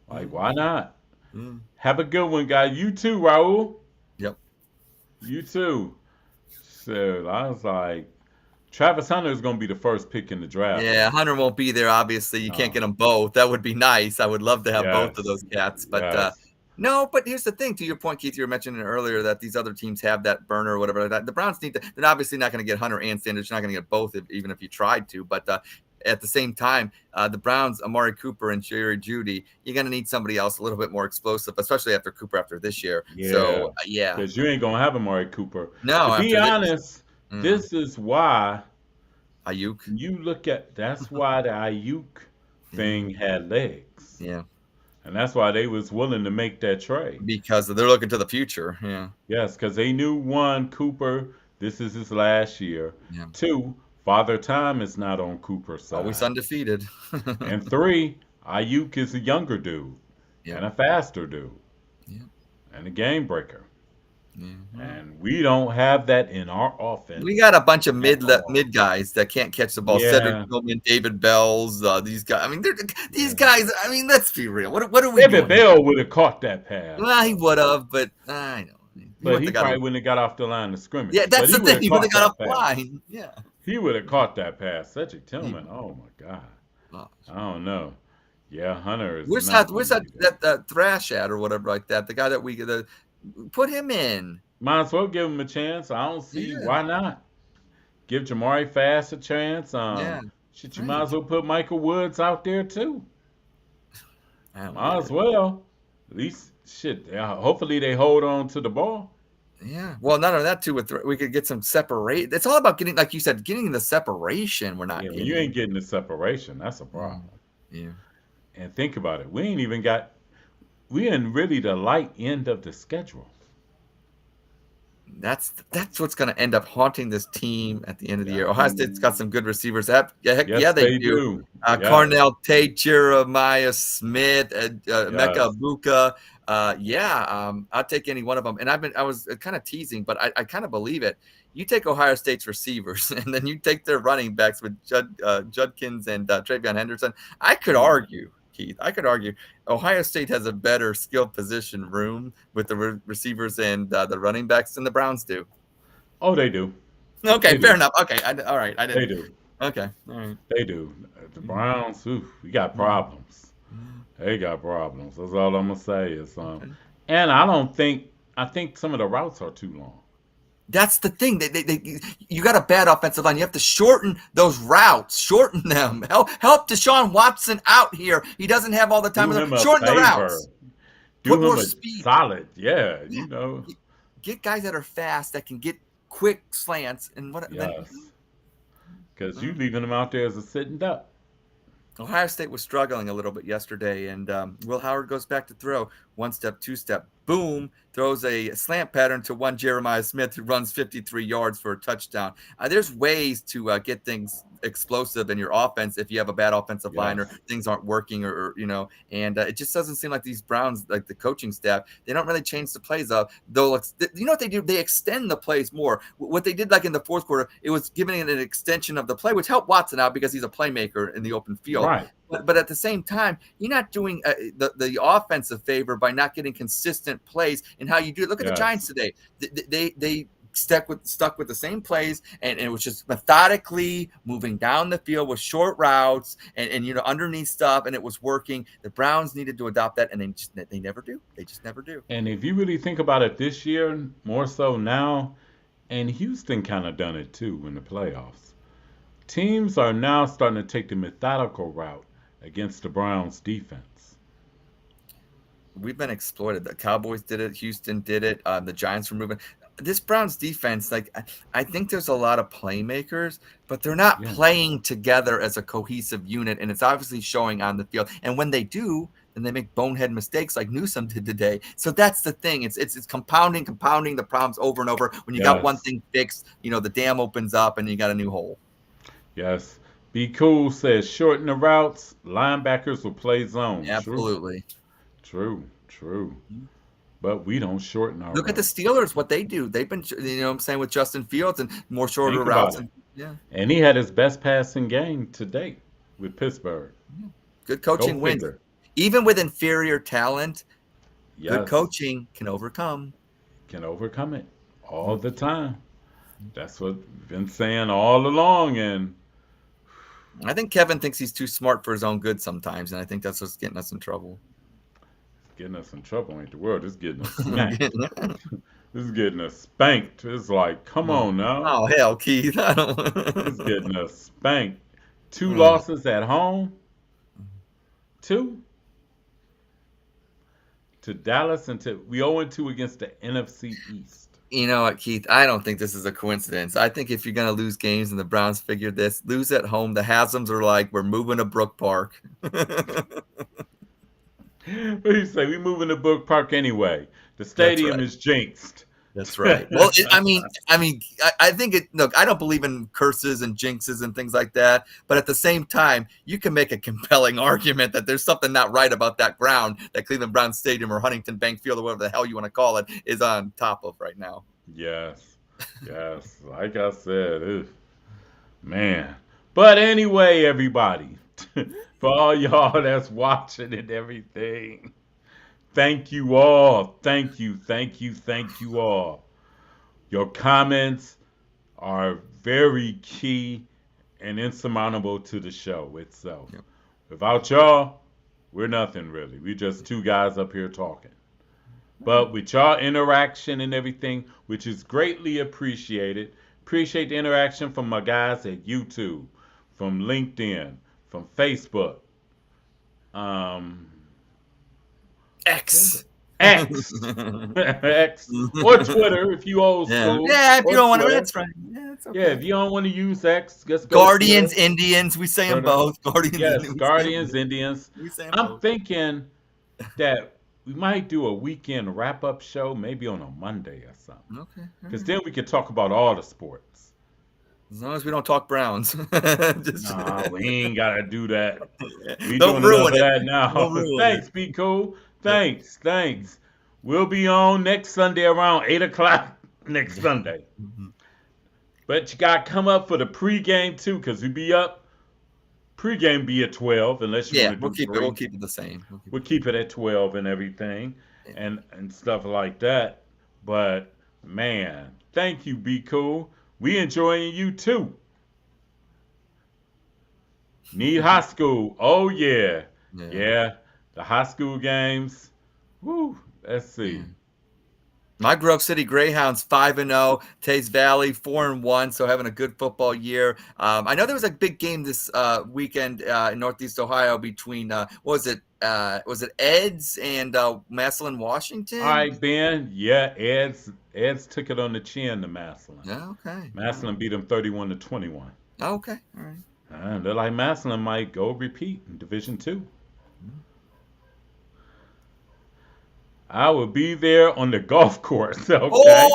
Like, Mm, why not? mm. Have a good one, guy. You too, Raul. Yep. You too. So I was like, Travis Hunter is gonna be the first pick in the draft, Yeah, man. Hunter won't be there. Obviously, you can't get No. them both. That would be nice. I would love to have both of Yes. those cats. But Yes. no, but here's the thing. To your point, Keith, you were mentioning earlier that these other teams have that burner or whatever like that. The Browns need to. They're obviously not going to get Hunter and Sanders. You're not going to get both, even if you tried to. But at the same time, the Browns, Amari Cooper and Jerry Judy, you're going to need somebody else a little bit more explosive, especially after Cooper after this year. Yeah. So yeah, Because you ain't gonna have Amari Cooper. To no, be after this, honest, mm, this is why Ayuk, you look at that's why the Ayuk yeah, thing had legs. yeah, And that's why they was willing to make that trade. because they're looking to the future. Yeah, Yes, because they knew one, Cooper, this is his last year. yeah. Two, Father Time is not on Cooper's Always side. undefeated. And three, Ayuk is a younger dude Yep. and a faster dude Yep. and a game breaker. Yeah. And we don't have that in our We offense got a bunch of at all. mid guys that can't catch the ball. Cedric Yeah. Tillman, David Bells, these guys. I mean, these Yeah. guys. I mean, let's be real. What are we David doing here? Bell would have caught that pass, Well, he though. would have, but I know he But wouldn't he have got probably him. wouldn't have got off the line of Yeah, scrimmage. But that's he the would thing. have He would have caught got that off the pass. line. Yeah. He would have caught that pass. Cedric He Tillman, would. oh my God. Gosh. I don't know. Yeah, Hunter is Where's not that? going Where's to that, be there. that Thrash at or whatever like that? The guy that put him in. Might as well give him a chance. I don't see Yeah. why not. Give Jamari Fast a chance. Yeah. Shit, you might Right. as well put Michael Woods out there too. I don't Might get as it. well. At least, shit. Yeah, hopefully they hold on to the ball. Yeah. Well, none of that too. We could get some separate. It's all about getting, like you said, getting the separation. We're not Yeah, when you getting. ain't getting the separation, that's a Mm, problem. yeah. And think about it. We in really the light end of the schedule. That's what's going to end up haunting this team at the end of the Yeah. year. Ohio State's got some good receivers. Heck, yeah, Yes, they they do. do. Yes. Cornell Tate, Jeremiah Smith, Mecca Yes. Buka. I'll take any one of them. And I was kind of teasing, but I kind of believe it. You take Ohio State's receivers, and then you take their running backs with Judkins and Travion Henderson. I could argue, Keith. I could argue Ohio State has a better skill position room with the receivers and the running backs than the Browns do. Oh, they do. Okay, They fair do. enough. Okay, all right. I They didn't. do. Okay, all right. They do. The Browns, we got problems. They got problems. That's all I'm gonna say is Okay. and I think some of the routes are too long. That's the thing. You got a bad offensive line. You have to shorten those routes. Shorten them. Help Deshaun Watson out here. He doesn't have all the time. Do him a Shorten the favor. routes. Do Put him more a speed. solid. Yeah, Yeah. you know. Get guys that are fast that can get quick slants and what. Yes. Because you leaving him out there as a sitting duck. Ohio State was struggling a little bit yesterday, and Will Howard goes back to throw. One step, two step, boom, throws a slant pattern to one Jeremiah Smith who runs 53 yards for a touchdown. There's ways to get things explosive in your offense if you have a bad offensive line or Yes. things aren't working or and it just doesn't seem like these Browns, like the coaching staff, they don't really change the plays up. Though, you know what they do? They extend the plays more. What they did like in the fourth quarter, it was giving it an extension of the play, which helped Watson out because he's a playmaker in the open field. Right. But at the same time, you're not doing the offensive favor by not getting consistent plays in how you do it. Look at the Yes. Giants today. They stuck with the same plays, and it was just methodically moving down the field with short routes and underneath stuff, and it was working. The Browns needed to adopt that, and they never do. They just never do. And if you really think about it this year, more so now, and Houston kind of done it too in the playoffs. Teams are now starting to take the methodical route against the Browns defense. we've been exploited. The Cowboys did it. Houston did it. The Giants were moving. This Browns defense, like I think there's a lot of playmakers, but they're not Yeah. playing together as a cohesive unit, and it's obviously showing on the field. And when they do, then they make bonehead mistakes like Newsome did today. So that's the thing. It's compounding the problems over and over. When you got one Yes. thing fixed, the dam opens up and you got a new hole. Yes. Be Cool says shorten the routes. Linebackers will play zone. True. Absolutely. True. True. But we don't shorten our Look at the routes. Steelers, what they do. They've been, what I'm saying, with Justin Fields and more shorter Think about routes. it. And yeah, And he had his best passing game to date with Pittsburgh. good Go coaching wins. figure. Even with inferior talent, good Yes. coaching can overcome. Can overcome it all the time. That's what we've been saying all along. And I think Kevin thinks he's too smart for his own good sometimes, and I think that's what's getting us in trouble. getting us in trouble ain't the word. It's getting us smacked. This is getting us spanked. It's like, come on now. Oh, hell, Keith. I It's don't. getting us spanked. 2 losses at home. 2 to Dallas and we 0-2 against the NFC East. You know what, Keith? I don't think this is a coincidence. I think if you're going to lose games and the Browns figured this, lose at home. The Hasms are like, we're moving to Brook Park. What do you say? We moving to Brook Park anyway. The stadium right. is jinxed. That's right. Well, I think it. Look, I don't believe in curses and jinxes and things like that. But at the same time, you can make a compelling argument that there's something not right about that ground that Cleveland Browns Stadium or Huntington Bank Field or whatever the hell you want to call it is on top of right now. Yes. Yes. Like I said, man. But anyway, everybody, for all y'all that's watching and everything, thank you all. Thank you. Thank you. Thank you all. Your comments are very key and insurmountable to the show itself. Yep. Without y'all, we're nothing really. We just 2 guys up here talking. But with y'all interaction and everything, which is greatly appreciated, appreciate the interaction from my guys at YouTube, from LinkedIn, from Facebook, um, X. X, X, or Twitter if you old school. Yeah, if you or don't want to, Twitter. that's right. Yeah, it's okay. Yeah, if you don't want to use X, just go Guardians, to Twitter. Indians, we say them Twitter. both. Guardians, Yes, we Guardians, say Indians. we say 'em I'm both. thinking that we might do a weekend wrap-up show, maybe on a Monday or something. Okay. Because then we could talk about all the sports. As long as we don't talk Browns. Nah, we ain't gotta do that. We Don't doing enough ruin of it. that now. Don't ruin Thanks, it. be cool. Thanks. We'll be on next Sunday around 8 o'clock next Sunday. But you gotta come up for the pregame too, because we be up. Pregame be at 12, unless you Yeah, want to we'll do keep it. 3. We'll keep it the same. We'll keep it at 12 and everything, and stuff like that. But man, thank you, be cool. We enjoying you too. Need high school. Oh yeah. Yeah. The high school games. Woo. Let's see. My Grove City Greyhounds 5-0, Tays Valley 4-1, so having a good football year. I know there was a big game this weekend in Northeast Ohio between was it Eds and Massillon, Washington? All right, Ben. Yeah, Ed's took it on the chin to Massillon. Yeah, okay. Massillon beat them 31-21. Okay, all right. They're like Massillon might go repeat in Division 2. I will be there on the golf course. Okay.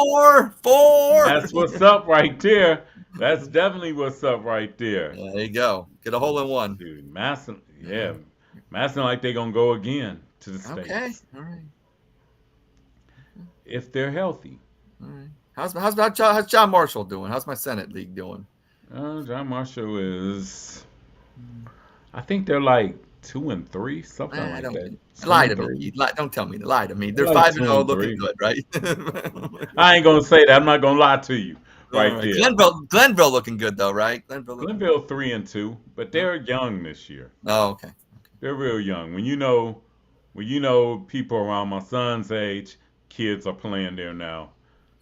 4. That's what's up right there. That's definitely what's up right there. Yeah, there you go. Get a hole in one. Dude, Massillon, yeah. Massillon like they're going to go again to the States. Okay, all right. If they're healthy. All right. How's John Marshall doing? How's my Senate League doing? John Marshall is, I think they're like 2-3, something like that. Lie to me. Don't tell me. Lie to me. They're like 5-0, 2-3. looking good, right? I ain't going to say that. I'm not going to lie to you right there. Glenville looking good, though, right? Glenville 3-2, but they're young this year. Oh, okay. They're real young. When you know people around my son's age, kids are playing there now.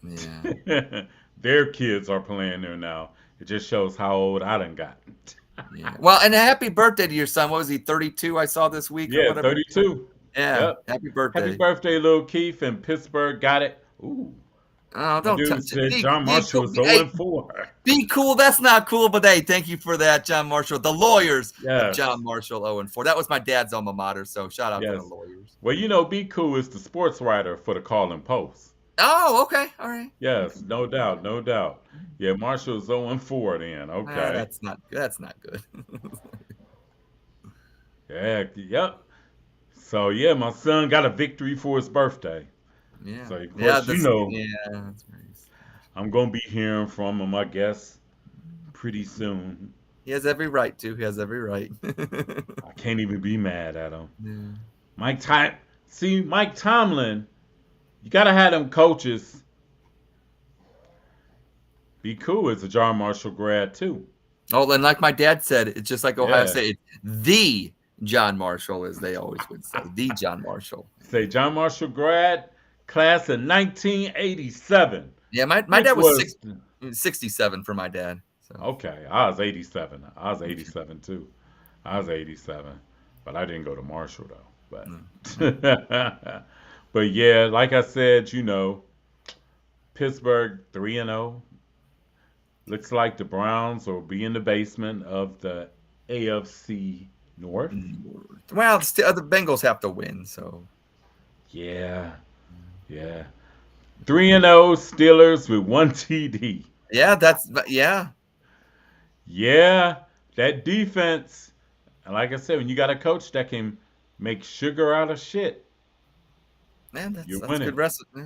Yeah. Their kids are playing there now. It just shows how old I done got. Yeah. Well, and a happy birthday to your son. What was he, 32? I saw this week. Yeah, or whatever. 32. Yeah. Yep. Happy Happy birthday. birthday, little Keith, and Pittsburgh got it. Ooh. Oh, My don't dude touch it. said John Be Marshall cool. was 0-4. Be cool. That's not cool, but hey, thank you for that, John Marshall. The lawyers of Yes. John Marshall 0-4. That was my dad's alma mater, so shout out to the Yes. lawyers. Well, Be Cool is the sports writer for the Call and Post. Oh, okay. All right. Yes, Okay. no doubt, no doubt. Yeah, Marshall's 0-4 then. Okay. That's not good. That's not good. Yeah, yep. So yeah, my son got a victory for his birthday. Yeah. So of Yeah. course, That's yeah. That's very I'm gonna be hearing from him, I guess, pretty soon. He has every right to. He has every right. I can't even be mad at him. Yeah. Mike Tomlin, you gotta have them coaches. Be Cool is a John Marshall grad too. Oh, and like my dad said, it's just like Ohio Yeah. State. The John Marshall, as they always would say. The John Marshall. Say John Marshall grad, class of 1987. Yeah, my Which dad was 67 for my dad. So. Okay, I was 87. I was 87 too. I was 87, but I didn't go to Marshall though. But but yeah, like I said, Pittsburgh 3-0. Looks like the Browns will be in the basement of the AFC North. Well, the Bengals have to win, so Yeah, yeah. 3-0 Steelers with one TD. yeah, yeah. Yeah, that defense. And like I said, when you got a coach that can make sugar out of shit, Man, that's you're a winning. good recipe.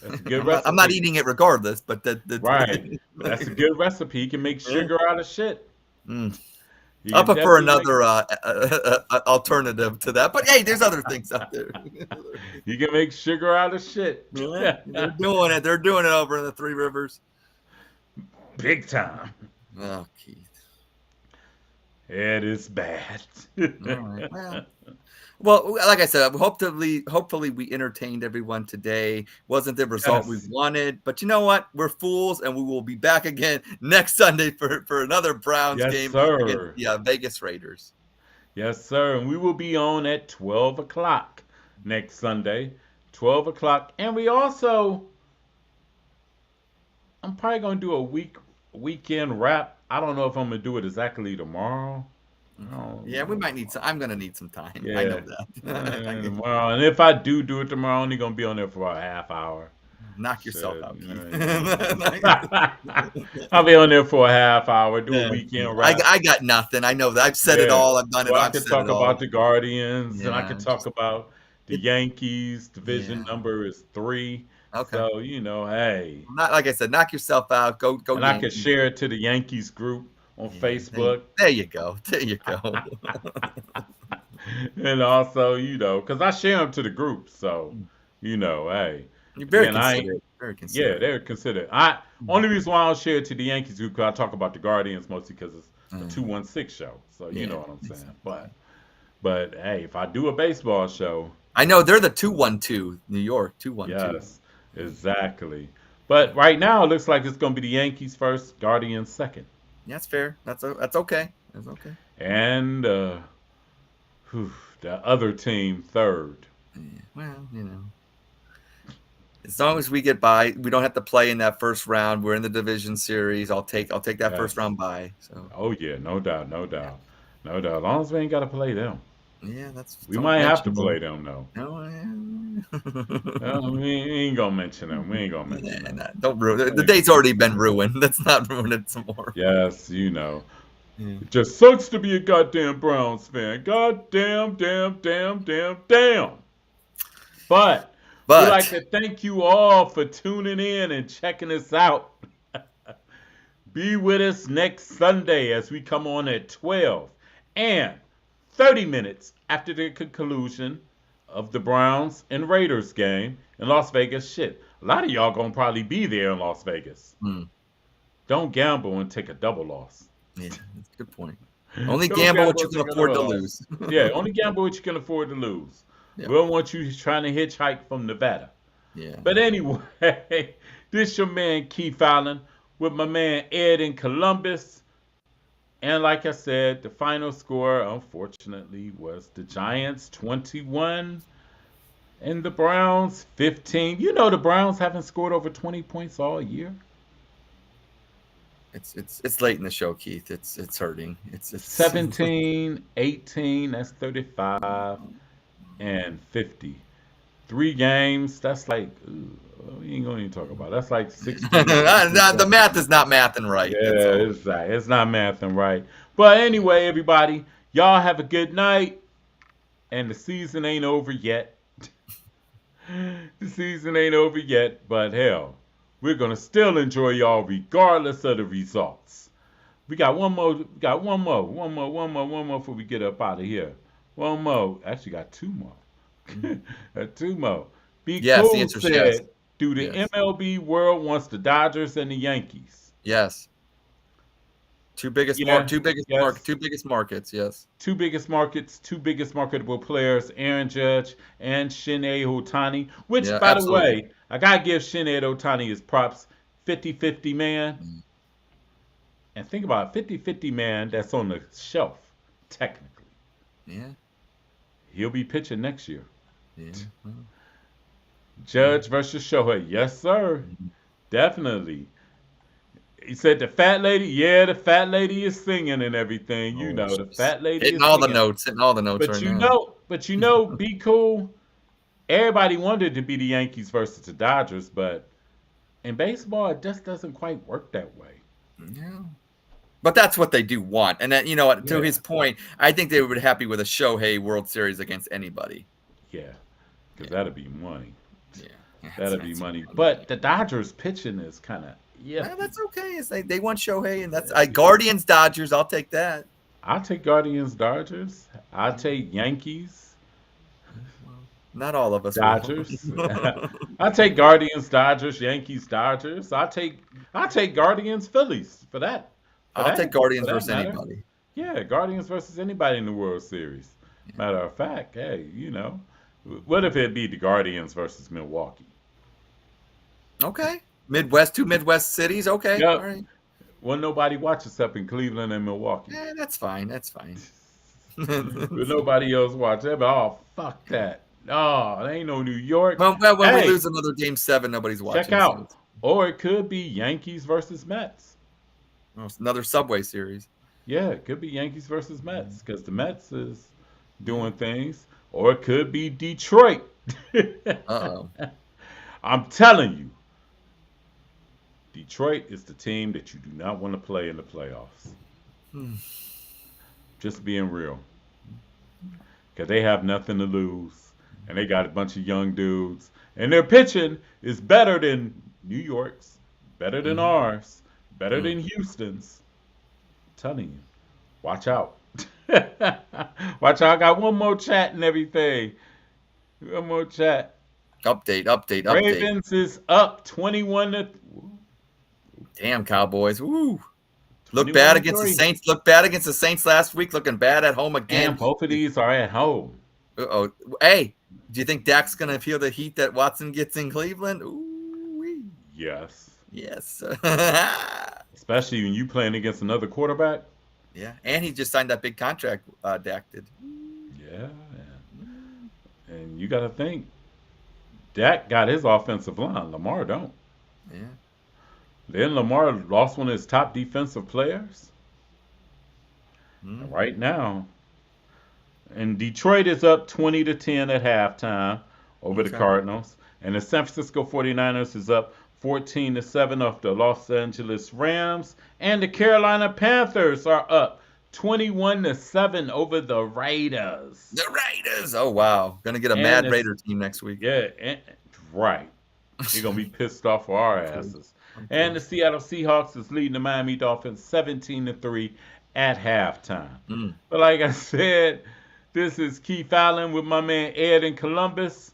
That's a good recipe. I'm not eating it regardless, but Right. That's a good recipe. You can make sugar out of shit. Mm. You I can prefer definitely another alternative to that, but hey, there's other things out there. you can make sugar out of shit. Yeah, they're doing it. They're doing it over in the Three Rivers. Big time. Oh, Keith. It is bad. All right. Well, like I said, hopefully we entertained everyone today. Wasn't the result we wanted, but you know what? We're fools, and we will be back again next Sunday for another Browns game sir. against the Vegas Raiders. Yes, sir. And we will be on at 12 o'clock next Sunday. 12 o'clock. And we also, I'm probably going to do a weekend wrap. I don't know if I'm going to do it exactly tomorrow. Yeah, we might need some. I'm going to need some time. Yeah. I know that. Well, and if I do it tomorrow, I'm only going to be on there for a half hour. Knock yourself out, Keith. I'll be on there for a half hour, do a weekend wrap. I got nothing. I know that. I've said it all. I've done it. Well, I I've could said talk it all. about the Guardians, and I Yeah, could talk about the Yankees. Division number is 3. Okay. So, hey. Not like I said, knock yourself out. Go. And I could share it to the Yankees group on Facebook. There you go. There you go. And also, because I share them to the group. So, hey. You're very considerate. Very considerate. Yeah, they're considerate. Only reason why I don't share it to the Yankees group because I talk about the Guardians mostly because it's a 216 show. So you know what I'm saying. But hey, if I do a baseball show, I know they're the 212 New York 212. Yes, exactly. But right now it looks like it's going to be the Yankees first, Guardians second. That's fair. That's okay. That's okay. And the other team third. Yeah, well, as long as we get by, we don't have to play in that first round. We're in the division series. I'll take that first round bye. So. Oh yeah, no doubt. As long as we ain't got to play them. Yeah, we might have to play them though. No, we ain't gonna mention them. We ain't gonna mention them. Nah, don't ruin it. The date's already been ruined. Let's not ruin it some more. Yes, It just sucks to be a goddamn Browns fan. Goddamn. But we'd like to thank you all for tuning in and checking us out. Be with us next Sunday as we come on at 12 and 30 minutes after the conclusion of the Browns and Raiders game in Las Vegas. Shit, a lot of y'all gonna probably be there in Las Vegas. Don't gamble and take a double loss. Yeah, that's a good point. Only gamble what you can afford to lose. Yeah, only gamble what you can afford to lose. Yeah. We don't want you trying to hitchhike from Nevada. Yeah. But anyway, this your man Keith Allen with my man Ed in Columbus. And like I said, the final score, unfortunately, was the Giants 21, And the Browns 15. You know the Browns haven't scored over 20 points all year. It's late in the show, Keith. It's hurting. It's 17, 18, that's 35 and 50. 3 games, that's like we ain't gonna even talk about it. That's like 16. The math is not mathing right. That's Yeah, all. it's not mathing right. But anyway, everybody, y'all have a good night. And the season ain't over yet. The season ain't over yet, but hell, we're gonna still enjoy y'all regardless of the results. We got one more. We got one more before we get up out of here. One more. Actually, got two more. Two more. Be Yes, the Cool answer is yes. said, "Do the Yes. MLB world wants the Dodgers and the Yankees?" Yes. Two biggest Yeah. two biggest Yes. markets. Yes. Two biggest markets, two biggest marketable players, Aaron Judge and Shinei Otani. Which, Yeah, by the absolutely. way, I gotta give Shinei Otani his props. 50-50 man. Mm. And think about it, 50-50 man that's on the shelf, technically. Yeah. He'll be pitching next year. Yeah. Well, Judge versus Shohei. Yes, sir. Definitely. He said the fat lady, yeah, the fat lady is singing and everything. You oh, know, the jeez. fat lady Hitting is all the singing. notes. Hitting all the notes right now. But be cool. Everybody wanted to be the Yankees versus the Dodgers, but in baseball, it just doesn't quite work that way. Yeah. But that's what they do want. And then, you know what, to Yeah, his point, I think they would be happy with a Shohei World Series against anybody. yeah, because Yeah. that'd be money. Yeah. That'd be That's money. funny. But the Dodgers pitching is kind of Well, iffy. that's okay. It's like they want Shohei, and that's Guardians, Dodgers. I'll take that. I'll take Guardians, Dodgers. I'll take Yankees, Well, not all of us Dodgers. will. I'll take Guardians, Dodgers, Yankees, Dodgers. I'll take Guardians, Phillies for that. I'll take Guardians For that versus matter. anybody. Yeah, Guardians versus anybody in the World Series. Matter of fact, hey, what if it be the Guardians versus Milwaukee? Okay. Two Midwest cities. Okay. Yep. All right. Well, nobody watches up in Cleveland and Milwaukee. Yeah, that's fine. That's fine. But nobody else watches. But oh, fuck that. Oh, it ain't no New York. When we Hey, lose another game 7, nobody's watching. check out. Or it could be Yankees versus Mets. It's another Subway series. Yeah, it could be Yankees versus Mets because the Mets is doing things. Or it could be Detroit. Uh-oh. I'm telling you, Detroit is the team that you do not want to play in the playoffs. Just being real. Because they have nothing to lose. And they got a bunch of young dudes. And their pitching is better than New York's, better than ours, better than Houston's. I'm telling you, watch out. Watch out. I got one more chat and everything. One more chat. Update. Ravens is up 21 to Damn, Cowboys. Woo. 21 Look bad to against the 3. Saints. Look bad against the Saints last week. Looking bad at home again. And both of these are at home. Uh-oh. Hey, do you think Dak's going to feel the heat that Watson gets in Cleveland? Ooh. Yes. Yes. Especially when you playing against another quarterback. Yeah. And he just signed that big contract, Dak did. Yeah. And you got to think, Dak got his offensive line. Lamar don't. Yeah. Then Lamar lost one of his top defensive players. Right now. And Detroit is up 20 to 10 at halftime over the Cardinals. And the San Francisco 49ers is up 14 to 7 off the Los Angeles Rams. And the Carolina Panthers are up 21 to 7 over the Raiders. The Raiders. Oh, wow. Going to get a mad Raider team next week. Yeah, right. They're going to be pissed off for our asses. And the Seattle Seahawks is leading the Miami Dolphins 17 to 3 at halftime. But like I said, this is Keith Allen with my man Ed in Columbus.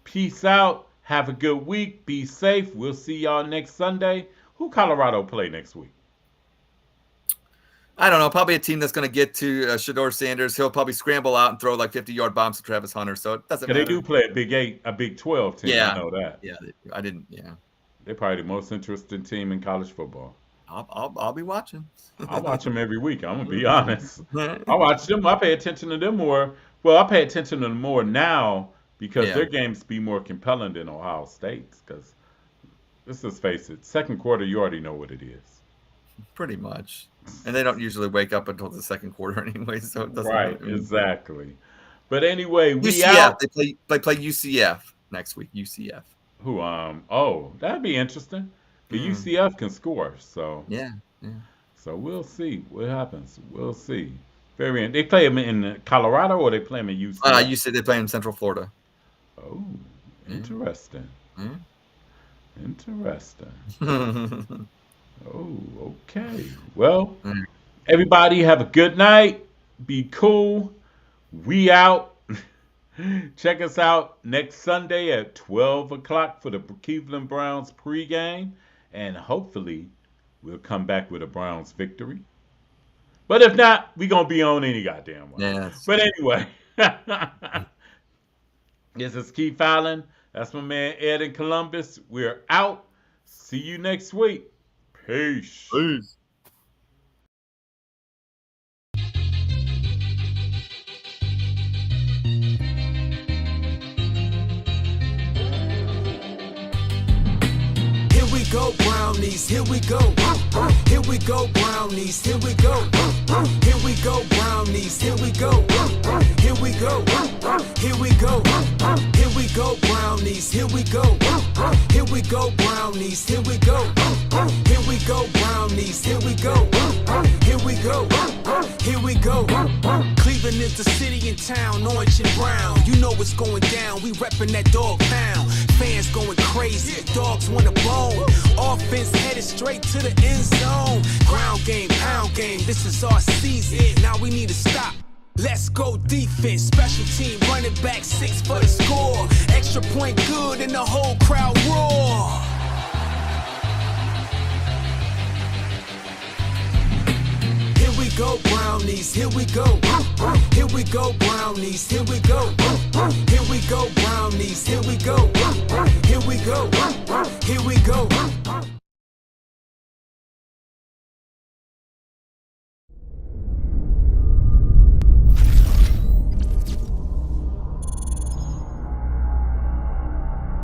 Peace out. Have a good week. Be safe. We'll see y'all next Sunday. Who Colorado play next week? I don't know. Probably a team that's going to get to Shador Sanders. He'll probably scramble out and throw like 50-yard bombs to Travis Hunter. So it doesn't matter. They do play a Big 8, a Big 12 team. Yeah. I know that. Yeah, I didn't. Yeah. They're probably the most interesting team in college football. I'll be watching. I watch them every week. I'm gonna be honest. I watch them. I pay attention to them more. Well, I pay attention to them more now because Yeah. their games be more compelling than Ohio State's. Because let's just face it, second quarter you already know what it is. Pretty much. And they don't usually wake up until the second quarter anyway, so it doesn't Right, really. exactly. But anyway, we UCF. out. They play UCF next week. UCF. Who oh, that'd be interesting. The UCF can score, so Yeah. Yeah. so we'll see what happens. We'll see. They play them in Colorado or they play them in UCF? You said they play in Central Florida. Oh, interesting. Yeah. Interesting. Mm. Oh, okay. Well, everybody have a good night. Be cool. We out. Check us out next Sunday at 12 o'clock for the Cleveland Browns pregame. And hopefully we'll come back with a Browns victory. But if not, we're going to be on any goddamn way. Yeah. But anyway, this is Keith Allen. That's my man Ed in Columbus. We're out. See you next week. Peace. Peace. Here we go, brownies, here we go. Here we go, brownies, here we go. Here we go, brownies, here we go. Here we go, here we go. Here we go, brownies, here we go. Here we go, brownies, here we go. Here we go, brownies, here we go. Here we go, here we go. Cleveland is the city and town, orange and brown. You know what's going down, we reppin' that dog pound. Fans going crazy, dogs want a bone. Offense headed straight to the end zone. Ground game, pound game, this is our season. Now we need to stop. Let's go defense, special team, running back 6 for the score. Extra point good and the whole crowd roar. Here we go, brownies, here we go. Here we go, brownies, here we go. Here we go, brownies, here we go. Here we go.